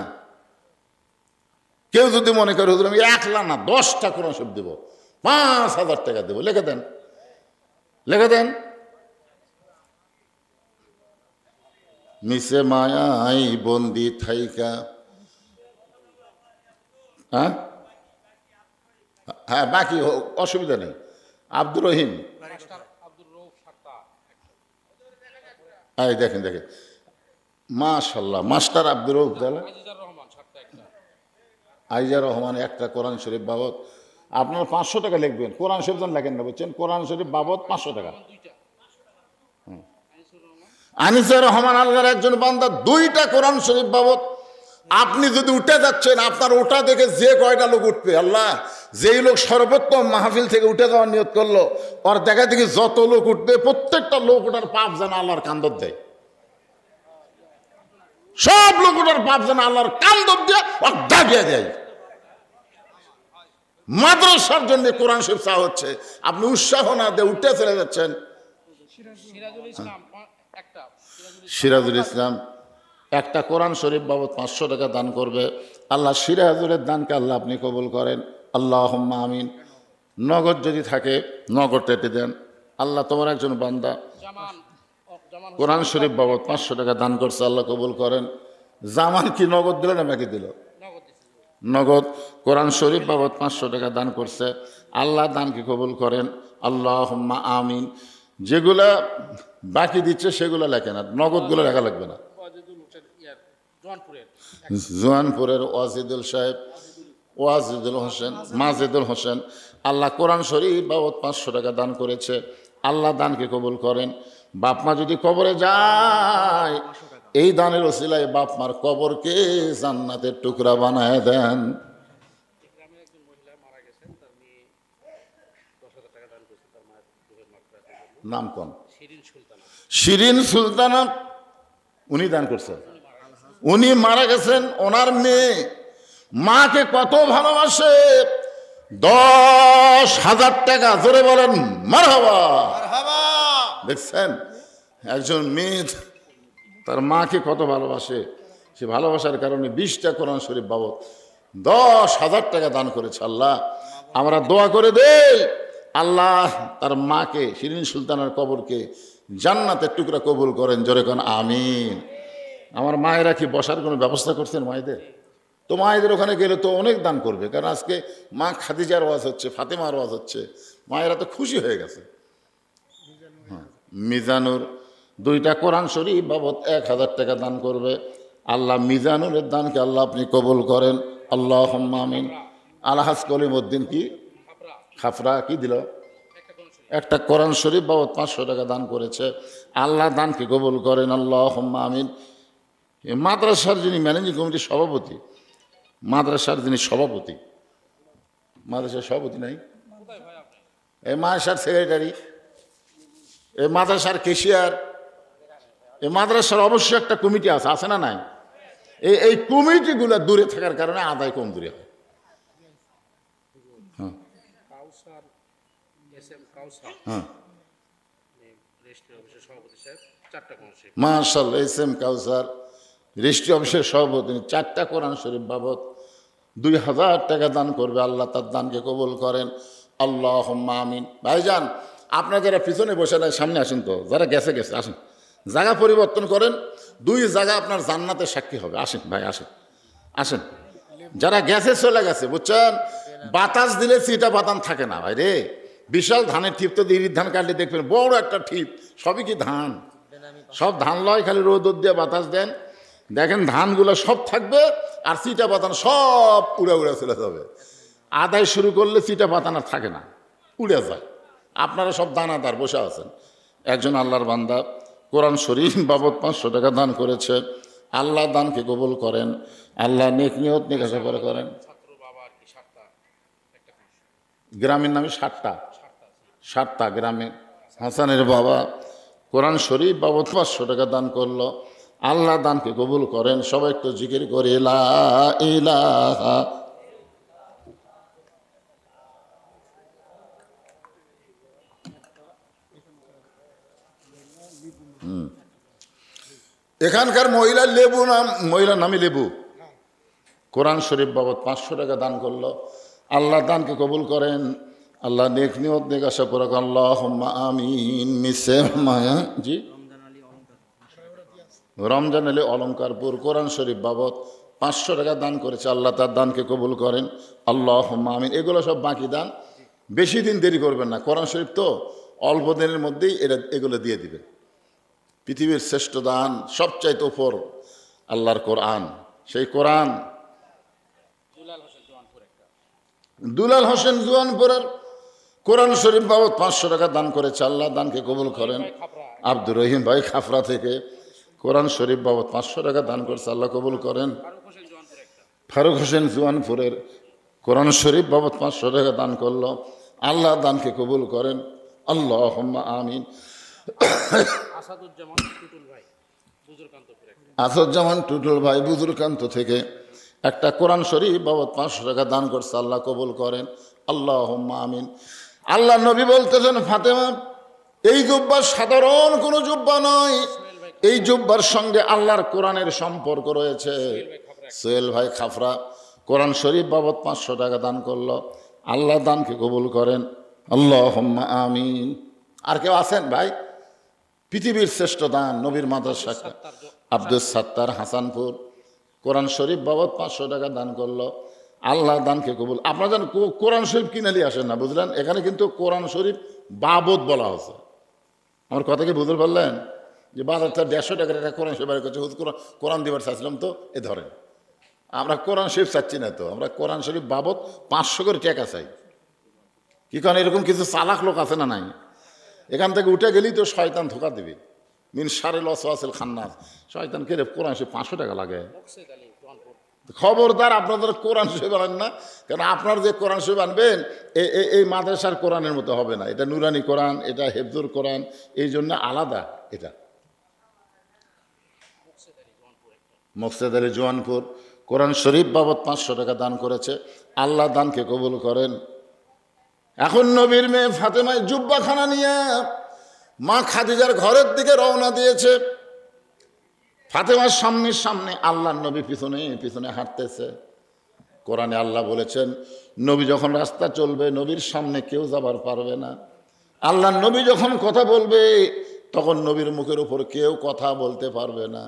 কেউ যদি মনে করে হুজুর আমি 1 লাখ না 10টা কোরআন শরীফ দেবো, 5,000 টাকা দেবো, লেখা দেন। মিশে মায়াই বন্দি থাইকা, হ্যাঁ বাকি অসুবিধা নেই। আব্দুর রহিম, দেখেন মাশাআল্লাহ, মাস্টার আব্দুর রউফ, আইজার রহমান একটা কোরআন শরীফ বাবদ আপনারা 500 টাকা লিখবেন। কোরআন শরীফ যেন লেখেন না, বুঝছেন? কোরআন শরীফ বাবদ 500 টাকা। আনিসুর রহমান আল্লাহর একজন বান্দা, 2টা কোরআন শরীফ বাবদ। আপনি যদি উঠে যাচ্ছেন, আপনার ওটা দেখে যে কয়টা লোক উঠবে, আল্লাহ যেই লোক সর্বোত্তম মাহফিল থেকে উঠে যাওয়ার নিয়ত করলো, ওর দেখা দেখি যত লোক উঠবে, প্রত্যেকটা লোক ওটার পাপ যেন আল্লাহর কান্দর দেয়। সব লোক ওটার পাপ যেন আল্লাহর কান্দর দিয়ে ওর দাবিয়ে দেয়। মাদ্রাসার জন্য কোরআন শরীফ চাওয়া হচ্ছে, আপনি উৎসাহ না দিয়ে উঠে চলে যাচ্ছেন। সিরাজুল ইসলাম একটা কোরআন শরীফ বাবদ 500 টাকা দান করবে। আল্লাহ সিরাজুলের দানকে আল্লাহ আপনি কবুল করেন, আল্লাহুম্মা আমিন। নগদ যদি থাকে নগদ টেটে দেন। আল্লাহ তোমার একজন বান্দা কোরআন শরীফ বাবদ 500 টাকা দান করছে, আল্লাহ কবুল করেন। জামান কি নগদ দিল না বাকি দিল? নগদ। কোরআন শরীফ বাবদ 500 টাকা দান করছে, আল্লাহ দানকে কবুল করেন, আল্লাহুম্মা আমিন। যেগুলা বাকি দিচ্ছে সেগুলো লেখে না, নগদগুলো লেখা লাগবে না। জোয়ানপুরের ওয়াজিদুল সাহেব, মাজেদুল হোসেন, আল্লাহ কোরআন শরীফ বাবদ 500 টাকা দান করেছে, আল্লাহ দানকে কবুল করেন। বাপ মা যদি কবরে যায়, এই দানের ওসিলায় বাপ মার কবরকে জান্নাতের টুকরা বানায় দেন। নাম কোন? শিরিন সুলতানা। উনি দান করছেন, উনি মারা গেছেন। ওনার মেয়ে মাকে কত ভালোবাসে, 10,000 টাকা, জোরে বলেন মারহাবা। দেখছেন একজন মেয়ে তার মাকে কত ভালোবাসে, সে ভালোবাসার কারণে 20টা কোরআন শরীফ বাবদ 10,000 টাকা দান করেছে। আল্লাহ আমরা দোয়া করে দেই, আল্লাহ তার মাকে, শিরিন সুলতানার কবরকে জান্নাতের টুকরা কবুল করেন। জোরে কোন আমিন। আমার মায়েরা কি বসার কোনো ব্যবস্থা করছেন মায়েদের? তো মায়েদের ওখানে গেলে তো অনেক দান করবে, কারণ আজকে মা খাদিজার ওয়াজ হচ্ছে, ফাতেমার ওয়াজ হচ্ছে, মায়েরা তো খুশি হয়ে গেছে। মিজানুর 2টা কোরআন শরীফ বাবদ 1,000 টাকা দান করবে। আল্লাহ মিজানুরের দানকে আল্লাহ আপনি কবুল করেন। আল্লাহুম্মা আমিন। আলহাজ কলিমউদ্দিন কি খাফরা কি দিল? একটা কোরআন শরীফ বাবদ 500 টাকা দান করেছে। আল্লাহ দানকে কবুল করেন। আল্লাহুম্মা আমিন। মাদ্রাসার যিনি ম্যানেজিং কমিটির সভাপতি, মাদ্রাসার যিনি সভাপতি, মাদ্রাসার সভাপতি নাই, এই মাদ্রাসার সেক্রেটারি, এই মাদ্রাসার কেশিয়ার, এই মাদ্রাসার অবশ্যই একটা কমিটি আছে, আছে না নাই? এই কমিটিগুলো দূরে থাকার কারণে আদায় কম দূরে হয়। হ্যাঁ হ্যাঁ, মাশাআল্লাহ। SM কাউসার রেজিস্ট্রি অফিসের সভাপতি 4টা কোরআন শরীফ বাবদ 2,000 টাকা দান করবে। আল্লাহ তার দানকে কবুল করেন। আল্লাহুম্মা আমিন। ভাইজান আপনারা যারা পিছনে বসে নাই সামনে আসেন, তো যারা গেছে গেছে আসেন, জায়গা পরিবর্তন করেন, 2 জায়গা আপনার জান্নাতের সাক্ষী হবে। আসেন ভাই, আসেন আসেন। যারা গেছে চলে গেছে, বুঝছেন, বাতাস দিলে চিটা বাতান থাকে না ভাই রে। বিশাল ধানের ঠিপ, তো দিদির ধান কাটলে দেখবেন বড় একটা ঠিপ, সবই কি ধান, সব ধান লয়, খালি রোদ দিয়ে বাতাস দেন, দেখেন ধানগুলো সব থাকবে, আর চিটা পাতান সব উড়ে উড়ে চলে যাবে। আদায় শুরু করলে চিটা পাতান আর থাকে না, উড়ে যায়। আপনারা সব দানাদার বসে আছেন। একজন আল্লাহর বান্দা কোরআন শরীফ বাবদ 500 টাকা দান করেছে। আল্লাহ দানকে কবুল করেন। আল্লাহ নেক নিয়ত নিকাশা করে করেন। গ্রামের নামে 7টা গ্রামে হাসানের বাবা কোরআন শরীফ বাবদ 500 টাকা দান করলো। আল্লাহ দানকে কবুল করেন। সবাই একটু জিকির করে লা ইলাহা। এখানকার মহিলার লেবু নাম, মহিলার নামে লেবু, কোরআন শরীফ বাবদ 500 টাকা দান করলো। আল্লাহ দানকে কবুল করেন। আল্লাহ নেক নিয়ত নেক আশা করে। আল্লাহুম্মা আমিন। মিসে মায়া জি রমজান আলী অলঙ্কারপুর কোরআন শরীফ বাবদ 500 টাকা দান করেছে। আল্লাহ তার দানকে কবুল করেন। আল্লাহুম্মা আমিন। এগুলো সব বাকি দান, বেশি দিন দেরি করবেন না। কোরআন শরীফ তো অল্প দিনের মধ্যেই এগুলো দিয়ে দিবেন। পৃথিবীর শ্রেষ্ঠ দান, সবচাইতে উপর আল্লাহর কোরআন। সেই কোরআন দুলাল হোসেন জুয়ানপুরের কোরআন শরীফ বাবদ 500 টাকা দান করেছে। আল্লাহ দানকে কবুল করেন। আব্দুর রহিম ভাই খাফরা থেকে কোরআন শরীফ বাবদ 500 টাকা দান করছে। আল্লাহ কবুল করেন। ফারুক হোসেন জুয়ানপুরের কোরআন শরীফ বাবদ 500 টাকা দান করলো। আল্লাহ দানকে কবুল করেন। আল্লাহুম্মা আমিন। আসাদুজ্জামান টুটুল ভাই বুজুরকান্ত থেকে একটা কোরআন শরীফ বাবদ 500 টাকা দান করছে। আল্লাহ কবুল করেন। আল্লাহুম্মা আমিন। আল্লাহ নবী বলতেছেন, ফাতেমা, এই জুব্বা সাধারণ কোনো জুব্বা নয়, এই জুব্বার সঙ্গে আল্লাহর কোরআনের সম্পর্ক রয়েছে। সোহেল ভাই খাফরা কোরআন শরীফ বাবদ 500 টাকা দান করলো। আল্লাহ দানকে কবুল করেন। আল্লাহুম্মা আমিন। আর কেউ আছেন ভাই? পৃথিবীর শ্রেষ্ঠ দান নবীর মাদ্রাসা আব্দুল সাত্তার হাসানপুর কোরআন শরীফ বাবদ 500 টাকা দান করলো। আল্লাহ দানকে কবুল। আপনারা যেন কোরআন শরীফ কিনে নিয়ে আসেন না, বুঝলেন? এখানে কিন্তু কোরআন শরীফ বাবদ বলা হচ্ছে। আমার কথা কি বুঝতে পারলেন? যে বাজারটা 150 টাকার একটা কোরআন শরীফ করছে, কোরআন দিবার চাইছিলাম, তো এ ধরেন আমরা কোরআন শরীফ চাচ্ছি না, তো আমরা কোরআন শরীফ বাবদ 500 করে টাকা চাই। কি কারণ এরকম কিছু চালাক লোক আছে না নাই? এখান থেকে উঠে গেলেই তো শয়তান ধোকা দেবে। মিন শারিল ওয়াসওয়াসিল খান্নাস, শয়তানকে রে কোরআন শরীফ 500 টাকা লাগে। খবরদার আপনাদের কোরআন শরীফ আনেন না, কারণ আপনার যে কোরআন শরীফ আনবেন এই মাদ্রাসার কোরআনের মতো হবে না। এটা নুরানি কোরআন, এটা হেফজুর কোরআন, এই জন্য আলাদা। এটা মোকসেদ আলী জোয়ানপুর কোরআন শরীফ বাবদ 500 টাকা দান করেছে। আল্লাহ দানকে কবুল করেন। এখন নবীর মেয়ে ফাতেমায় জুব্বাখানা নিয়ে মা খাদিজার ঘরের দিকে রওনা দিয়েছে। ফাতেমার সামনের সামনে আল্লাহর নবী পিছনে পিছনে হাঁটতেছে। কোরআনে আল্লাহ বলেছেন, নবী যখন রাস্তা চলবে নবীর সামনে কেউ যাবার পারবে না। আল্লাহর নবী যখন কথা বলবে তখন নবীর মুখের উপর কেউ কথা বলতে পারবে না।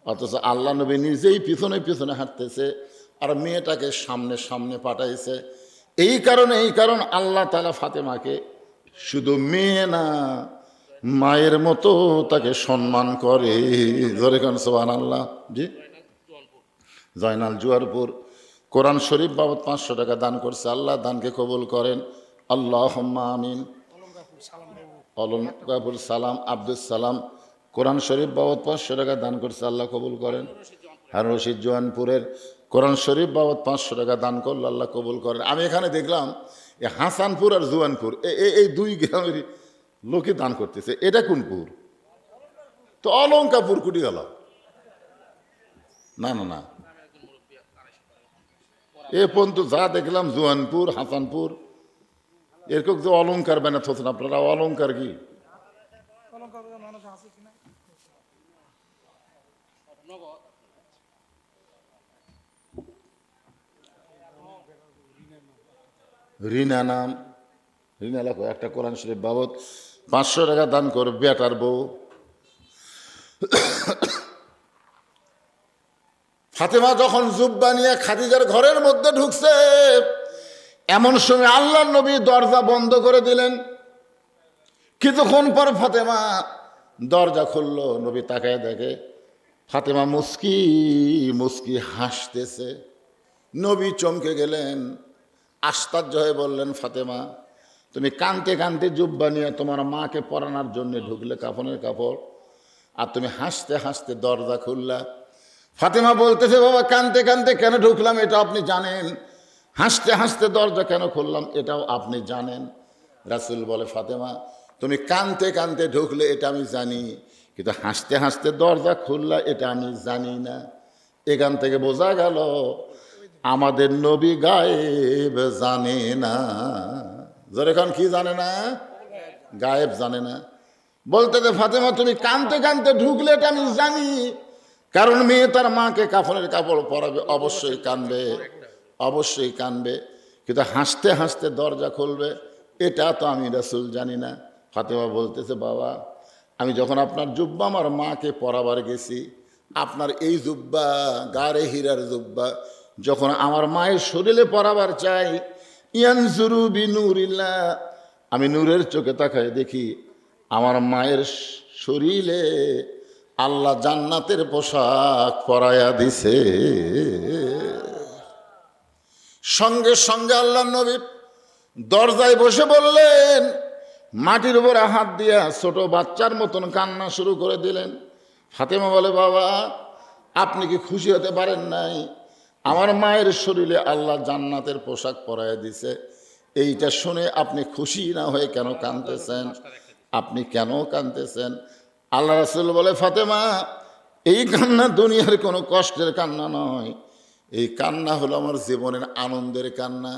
অথচ আল্লাহ নবী নিজেই পিছনে পিছনে হাঁটতেছে আর মেয়েটাকে সামনে সামনে পাঠাইছে। এই কারণ আল্লাহ তাআলা ফাতেমাকে শুধু মেয়ে না, মায়ের মতো তাকে সম্মান করে। ধরে কান সুবহানাল্লাহ। জি, জয়নাল জুয়ারপুর কোরআন শরীফ বাবদ 500 টাকা দান করছে। আল্লাহ দানকে কবুল করেন। আল্লাহুম্মা আমিন। অলঙ্কাপুর সালাম আব্দুল সালাম কোরআন শরীফ বাবদ 500 টাকা দান করছে। আল্লাহ কবুল করেন। আর রশিদ জোয়ানপুরের কোরআন শরীফ বাবদ 500 টাকা দান করল। আল্লাহ কবুল করেন। আমি এখানে দেখলাম এই হাসানপুর আর জোয়ানপুর এই দুই গ্রামের লোকে দান করতেছে। এটা কোন পুর? তো অলঙ্কাপুর কুটি গেল? না না না, এ পর্যন্ত যা দেখলাম জোয়ানপুর হাসানপুর এরকম যে অলঙ্কার বানাতে হচ্ছেন আপনারা। অলঙ্কার কি? রিনা নাম, রিনা লেখো একটা কোরআন শরীফ বাবদ 500 টাকা দান করবে। বেটার বউ ফাতেমা যখন জুব্বা নিয়ে খাদিজার ঘরের মধ্যে ঢুকছে, এমন সময় আল্লাহর নবী দরজা বন্ধ করে দিলেন। কিছুক্ষণ পর ফাতেমা দরজা খুললো। নবী তাকায় দেখে ফাতেমা মুস্কি মুস্কি হাসতেছে। নবী চমকে গেলেন, আশ্চর্য হয়ে বললেন, ফাতেমা তুমি কাঁদতে কাঁদতে জুব্বা নিয়ে তোমার মাকে পরানোর জন্য ঢুকলে কাফনের কাপড়, আর তুমি হাসতে হাসতে দরজা খুললা। ফাতেমা বলতেছে, বাবা কাঁদতে কাঁদতে কেন ঢুকলাম এটা আপনি জানেন, হাসতে হাসতে দরজা কেন খুললাম এটাও আপনি জানেন। রাসূল বলে, ফাতেমা তুমি কাঁদতে কাঁদতে ঢুকলে এটা আমি জানি, কিন্তু হাসতে হাসতে দরজা খুললা এটা আমি জানি না। এখান থেকে বোঝা গেল আমাদের নবী গায়েব জানে না। যেরকম কি জানে না? গায়েব জানে না। বলতে যে ফাতেমা তুমি কাঁদতে কাঁদতে ঢুকলে এটা আমি জানি, কারণ মেয়ে তার মাকে কাফনের কাপড় পরাবে, অবশ্যই কাঁদবে, অবশ্যই কাঁদবে, কিন্তু হাসতে হাসতে দরজা খুলবে এটা তো আমি রাসূল জানি না। ফাতেমা বলতেছে, বাবা আমি যখন আপনার জুব্বা আমার মাকে পরাবার গেছি, আপনার এই জুব্বা গারে হীরার জুব্বা যখন আমার মায়ের শরীরে পরাবার চাই, ইয়ানজুরু বিনুরিল্লাহ, আমি নূরের চোখে তাকায় দেখি আমার মায়ের শরীরে আল্লাহ জান্নাতের পোশাক পরায়া দিছে। সঙ্গে সঙ্গে আল্লাহ নবী দরজায় বসে বললেন, মাটির উপরে হাত দিয়া ছোট বাচ্চার মতন কান্না শুরু করে দিলেন। ফাতেমা বলে, বাবা আপনি কি খুশি হতে পারেন নাই? আমার মায়ের শরীরে আল্লাহ জান্নাতের পোশাক পরাইয়া দিছে, এইটা শুনে আপনি খুশি না হয়ে কেন কাঁদতেছেন? আপনি কেন কাঁদতেছেন? আল্লাহ রাসূল বলে, ফাতেমা এই কান্না দুনিয়ার কোনো কষ্টের কান্না নয়, এই কান্না হলো আমার জীবনের আনন্দের কান্না।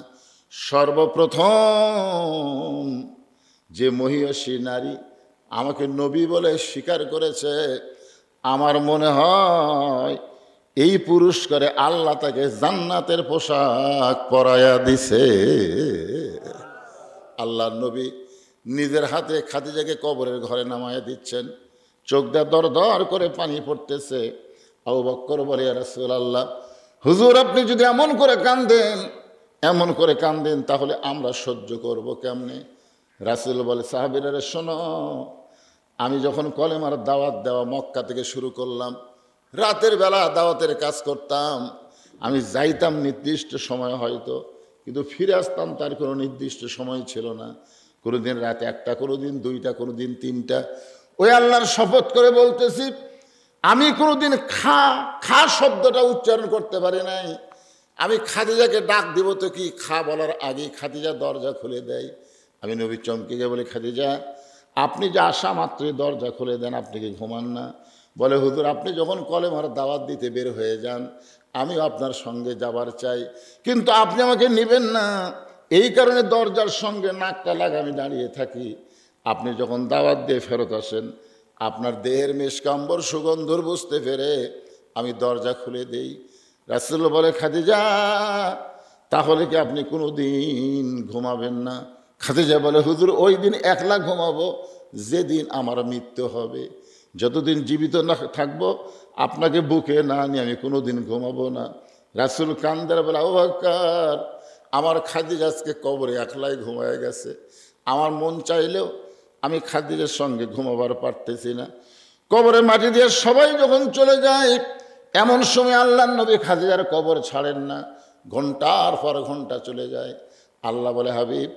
সর্বপ্রথম যে মহিয়সী নারী আমাকে নবী বলে স্বীকার করেছে, আমার মনে হয় এই পুরস্কারে আল্লাহ তাকে জান্নাতের পোশাক পরায়া দিছে। আল্লাহর নবী নিজের হাতে খাদিজাকে কবরের ঘরে নামায়া দিচ্ছেন। চোখ দিয়ে দর দর করে পানি পড়তেছে। আবু বকর বলে, ইয়া রাসূলুল্লাহ, হুজুর আপনি যদি এমন করে কাঁদেন, এমন করে কাঁদেন তাহলে আমরা সহ্য করব কেমনে? রাসূল বলে, সাহাবীরা শোনো, আমি যখন কলেমার দাওয়াত দেওয়া মক্কা থেকে শুরু করলাম, রাতের বেলা দাওয়াতের কাজ করতাম, আমি যাইতাম নির্দিষ্ট সময় হয়তো, কিন্তু ফিরে আসতাম তার কোনো নির্দিষ্ট সময় ছিল না। কোনোদিন রাত 1টা, কোনোদিন 2টা, কোনোদিন 3টা। ওই আল্লাহর শপথ করে বলতেছি, আমি কোনোদিন খা খা শব্দটা উচ্চারণ করতে পারি নাই। আমি খাদিজাকে ডাক দিব তো কি, খা বলার আগেই খাদিজা দরজা খুলে দেয়। আমি নবী চমকে গিয়ে বলি, খাদিজা আপনি যে আসা মাত্রই দরজা খুলে দেন, আপনি কি ঘুমান না? বলে, হুজুর আপনি যখন কলেমার দাওয়াত দিতে বের হয়ে যান, আমিও আপনার সঙ্গে যাবার চাই, কিন্তু আপনি আমাকে নেবেন না, এই কারণে দরজার সঙ্গে নাকটা লাগা আমি দাঁড়িয়ে থাকি। আপনি যখন দাওয়াত দিয়ে ফেরত আসেন, আপনার দেহের মেশকাম্বর সুগন্ধর বুঝতে পেরে আমি দরজা খুলে দেই। রাসূলুল্লাহ বলে, খাদিজা তাহলে কি আপনি কোনো দিন ঘুমাবেন না? খাদিজা বলে, হুজুর ওই দিন একলা ঘুমাবো যেদিন আমার মৃত্যু হবে। যতদিন জীবিত না থাকবো আপনাকে বুকে না নিয়ে আমি কোনো দিন ঘুমাবো না। রাসূল কান্দার বলে, আবু বকর আমার খাদিজা আজকে কবরে একলাই ঘুমায় গেছে, আমার মন চাইলেও আমি খাদিজার সঙ্গে ঘুমাবার পারতেছি না। কবরে মাটি দিয়ে সবাই যখন চলে যায়, এমন সময় আল্লাহর নবী খাদিজার কবর ছাড়েন না, ঘন্টার পর ঘন্টা চলে যায়। আল্লাহ বলে, হাবিব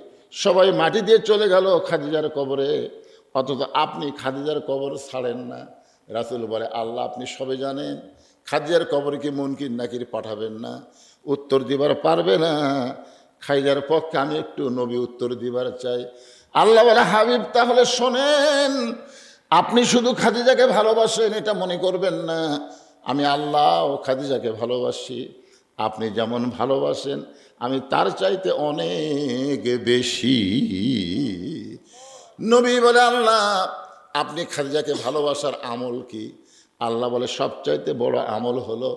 সবাই মাটি দিয়ে চলে গেল খাদিজার কবরে, অথচ আপনি খাদিজার কবর ছাড়েন না। রাসূল বলে, আল্লাহ আপনি সবে জানেন, খাদিজার কবরে কি মুনকির নাকির পাঠাবেন না? উত্তর দিবার পারবে না। খাদিজার পক্ষে আমি একটু নবী উত্তর দিবার চাই। আল্লাহ বলে, হাবিব তাহলে শোনেন, আপনি শুধু খাদিজাকে ভালোবাসেন এটা মনে করবেন না, আমি আল্লাহ ও খাদিজাকে ভালোবাসি। আপনি যেমন ভালোবাসেন আমি তার চাইতে অনেক বেশি। নবী বলে, আল্লাহ আপনি খাদিজাকে ভালোবাসার আমল কি? আল্লাহ বলে, সবচাইতে বড় আমল হলো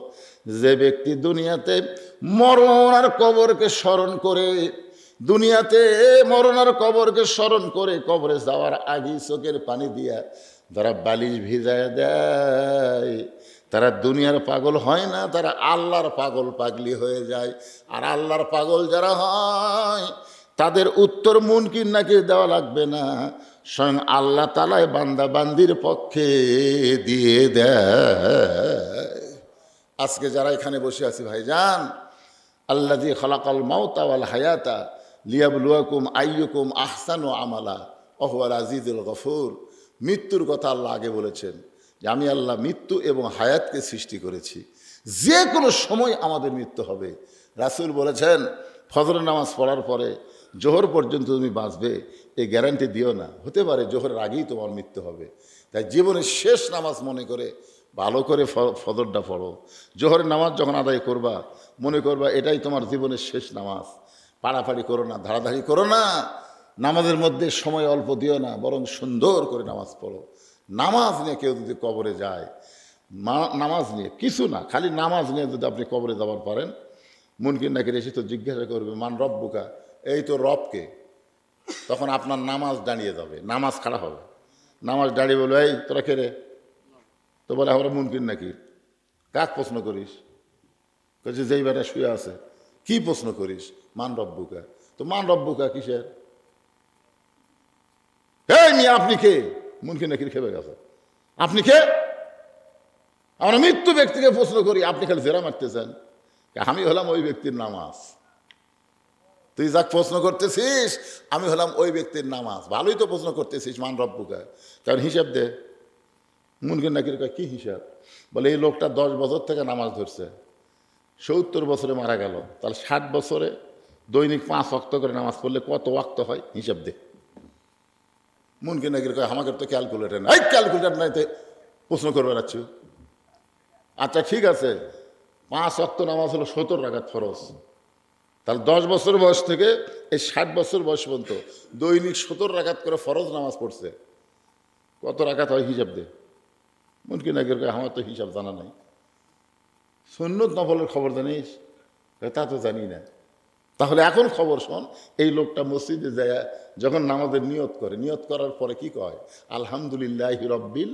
যে ব্যক্তি দুনিয়াতে মরণ আর কবরকে স্মরণ করে, দুনিয়াতে মরণ আর কবরকে স্মরণ করে কবরে যাওয়ার আগেই চোখের পানি দিয়া যারা বালিশ ভিজায় দেয়, তারা দুনিয়ার পাগল হয় না, তারা আল্লাহর পাগল পাগলি হয়ে যায়। আর আল্লাহর পাগল যারা হয় তাদের উত্তর মুনকির নাকির দেওয়া লাগবে না, স্বয়ং আল্লাহ তাআলাই বান্দা বান্দির পক্ষে দিয়ে দেয়। আজকে যারা এখানে বসে আছি ভাইজান, আল্লাযী খালাকাল মাউতা ওয়াল হায়াতা লিয়াবলুয়াকুম আইয়ুকুম আহসানু আমালা ওয়া হুয়াল আজিজুল গফুর। মৃত্যুর কথা আল্লাহ আগে বলেছেন যে আমি আল্লাহ মৃত্যু এবং হায়াতকে সৃষ্টি করেছি, যে কোনো সময় আমাদের মৃত্যু হবে। রাসূল বলেছেন, ফজরের নামাজ পড়ার পরে জোহর পর্যন্ত তুমি বাঁচবে এই গ্যারান্টি দিও না, হতে পারে জোহরের আগেই তোমার মৃত্যু হবে। তাই জীবনের শেষ নামাজ মনে করে ভালো করে ফজরটা পড়ো। জোহরের নামাজ যখন আদায় করবা মনে করবা এটাই তোমার জীবনের শেষ নামাজ। পাড়াপাড়ি করো না, ধারাধারি করো না, নামাজের মধ্যে সময় অল্প দিও না, বরং সুন্দর করে নামাজ পড়ো। নামাজ নিয়ে কেউ যদি কবরে যায়, নামাজ নিয়ে কিছু না, খালি নামাজ নিয়ে যদি আপনি কবরে যাবার পারেন, মুনকির নাকির এসে তো জিজ্ঞাসা করবে মান রব্বুকা, এই তো রবকে। তখন আপনার নামাজ দাঁড়িয়ে যাবে, নামাজ খাড়া হবে। নামাজ দাঁড়িয়ে বলবে, এই তোরা কে রে? তো বলে, আমরা মুনকির নাকির। কাক প্রশ্ন করিস? বলছে, যেই বেটা শুয়ে আছে। কি প্রশ্ন করিস? মান রব্বুকা। তো মান রব্বুকা কিসের? এই মিয়া আপনি কে? মুনকির নাকির খেপে গেছে, আপনি কে? আমরা মৃত্যু ব্যক্তিকে প্রশ্ন করি, আপনি খালি জেরা মারতেছেন। আমি হলাম ওই ব্যক্তির নামাজ। তুই যাক প্রশ্ন করতেছিস, আমি হলাম ওই ব্যক্তির নামাজ। ভালোই তো প্রশ্ন করতেছিস, মান রব্বুকা, কারণ হিসাব দে। মুনকির নাকির কি হিসাব? বলে, এই লোকটা 10 বছর থেকে নামাজ ধরছে, 70 বছরে মারা গেল, তাহলে 60 বছরে দৈনিক 5 ওয়াক্ত করে নামাজ পড়লে কত ওয়াক্ত হয়, হিসাব দে। মুনকির নাকির কয়, আমাকে তো ক্যালকুলেটার নাই। ক্যালকুলেটার নাই তো প্রশ্ন করবে রাখছি। আচ্ছা ঠিক আছে, 5 ওয়াক্ত নামাজ হলো 70 রাকাত ফরজ, তাহলে 10 বছর বয়স থেকে এই 60 বছর বয়স পর্যন্ত দৈনিক 70 রাকাত করে ফরজ নামাজ পড়ছে, কত রাকাত হয় হিসাব দে। মুনকির নাকির কয়, আমার তো হিসাব জানা নাই। সুন্নত নফলের খবর জানিস? তা তো জানি না। তাহলে এখন খবর শোন, এই লোকটা মসজিদে যায় যখন নামাজের নিয়ত করে, নিয়ত করার পরে কি কয়? আলহামদুলিল্লাহি রব্বিল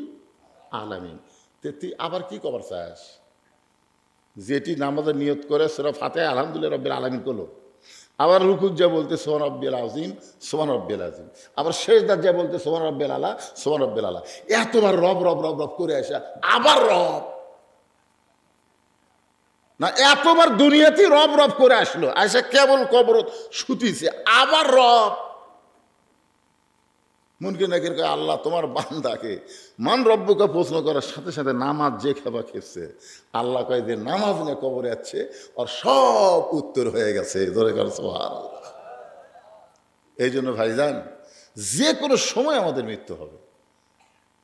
আলামিন। তুই আবার কি কবার চাস? যেটি নামাজের নিয়ত করে সেটা ফাতিহা আলহামদুলিল্লাহ রব্বিল আলামিন করলো, আবার রুকুত যা বলতে সুবহান রব্বিল আযীম, সুবহান রব্বিল আযীম, আবার সেজদার যা বলতে সুবহান রব্বিল আলা, সুবহান রব্বিল আলা। এতবার রব রব রব রব করে আসা, আবার রব না, এতবার দুনিয়াতেই রব রব করে আসলো, আসে কেবল কবর শুতিছে, আবার রব। মুনকির নাকির কয় আল্লাহ তোমার বান্দাকে মান রব্বুকে প্রশ্ন করার সাথে সাথে নামাজ যে খাবা খেয়েছে, আল্লাহ কয় যে নামাজ নিয়ে কবরে যাচ্ছে আর সব উত্তর হয়ে গেছে। ধরে গেল সুবহানাল্লাহ। এই জন্য ভাইজান, যে কোনো সময় আমাদের মৃত্যু হবে।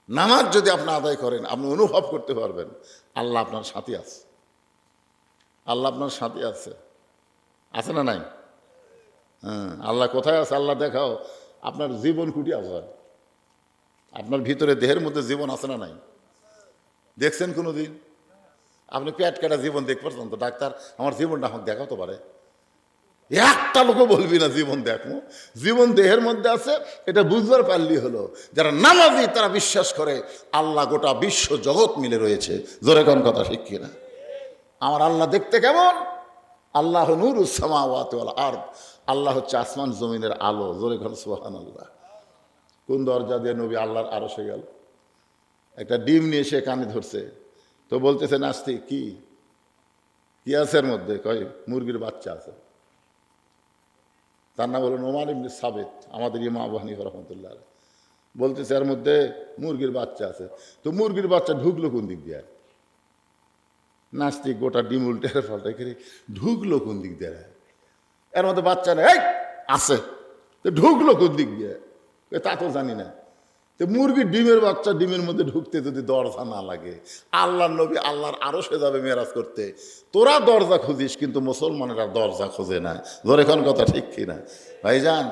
নামাজ যদি আপনি আদায় করেন, আপনি অনুভব করতে পারবেন আল্লাহ আপনার সাথে আছে। আল্লাহ আপনার সাথে আছে, আছে না নাই? হ্যাঁ, আল্লাহ কোথায় আছে আল্লাহ দেখাও। আপনার জীবন কুটি আছে, আপনার ভিতরে দেহের মধ্যে জীবন আছে না নাই? দেখছেন কোনো দিন? আপনি পেট কাটা জীবন দেখতে পারছেন তো? ডাক্তার আমার জীবনটা আমাকে দেখাও তো পারে? একটা লোকও বলবি না জীবন দেখো। জীবন দেহের মধ্যে আছে, এটা বুঝবার পারলি হলো। যারা নামাজি তারা বিশ্বাস করে আল্লাহ গোটা বিশ্ব জগৎ মিলে রয়েছে। জোরে কোন কথা ঠিক কিনা? আমার আল্লাহ দেখতে কেমন? আল্লাহ নূরুস সামাওয়াতি ওয়াল আরদ, আল্লাহ হচ্ছে আসমান জমিনের আলো। জোরে কোন সুবহানাল্লাহ। কোন দরজা দিয়ে নবী আল্লাহর আরশে গেল? একটা ডিম নিয়ে সে কানে ধরছে, তো বলতেছে নাস্তিক কি কি আছে এর মধ্যে? কয় মুরগির বাচ্চা আছে। তার নাম হলো নোমান ইবনে সাবিত, আমাদের ইমাম আবু হানিফা রাহমাতুল্লাহ আলাইহি। বলতেছে এর মধ্যে মুরগির বাচ্চা আছে। তো মুরগির বাচ্চা ঢুকলো কোন দিক দিয়ে? নাস্তিক গোটা ডিম উল্টে পাল্টাই করে ঢুকলো কোন দিক দিয়ে? এর মধ্যে বাচ্চা নেই। এই আছে, তো ঢুকলো কোন দিক দিয়ে? তা তো জানি না। তো মুরগির ডিমের বাচ্চা ডিমের মধ্যে ঢুকতে যদি দরজা না লাগে, আল্লাহর নবী আল্লাহর আরশে যাবে মেরাজ করতে, তোরা দরজা খুঁজিস কিন্তু মুসলমানেরা দরজা খোঁজে না। ধরে কোন কথা ঠিক কিনা? ভাইজান,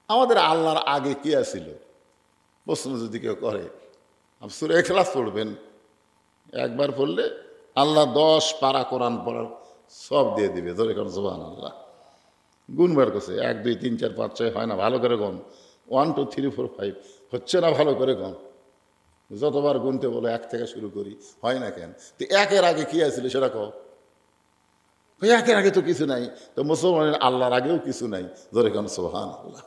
আমাদের আল্লাহর আগে কি আছিল প্রশ্ন যদি কেউ করে, সূরা ইখলাস পড়বেন, একবার পড়লে আল্লাহ 10 পারা কোরআন পড়ার সব দিয়ে দিবে। ধরে কোন সুবহানাল্লাহ। গুনবার করছে 1 2 3 4 5 6 হয় না, ভালো করে গণ। 1 2 3 4 5 হচ্ছে না, ভালো করে গণ। যতবার গুনতে বলো 1 থেকে শুরু করি, হয় না কেন? তো 1-এর আগে কি আছিল সেটা কও। 1-এর আগে তো কিছু নাই, তো মুসলমানের আল্লাহর আগেও কিছু নাই। ধরে কেন সুবহানাল্লাহ।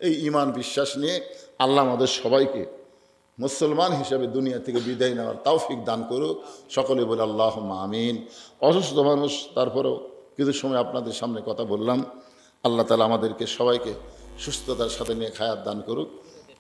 এই ঈমান বিশ্বাস নিয়ে আল্লাহ আমাদের সবাইকে মুসলমান হিসাবে দুনিয়া থেকে বিদায় নেওয়ার তৌফিক দান করুক। সকলে বলে আল্লাহুম্মা আমিন। অসুস্থ মানুষ, তারপরেও কিছু সময় আপনাদের সামনে কথা বললাম। আল্লাহ তাআলা আমাদেরকে সবাইকে সুস্থতার সাথে নিয়ে হায়াত দান করুক।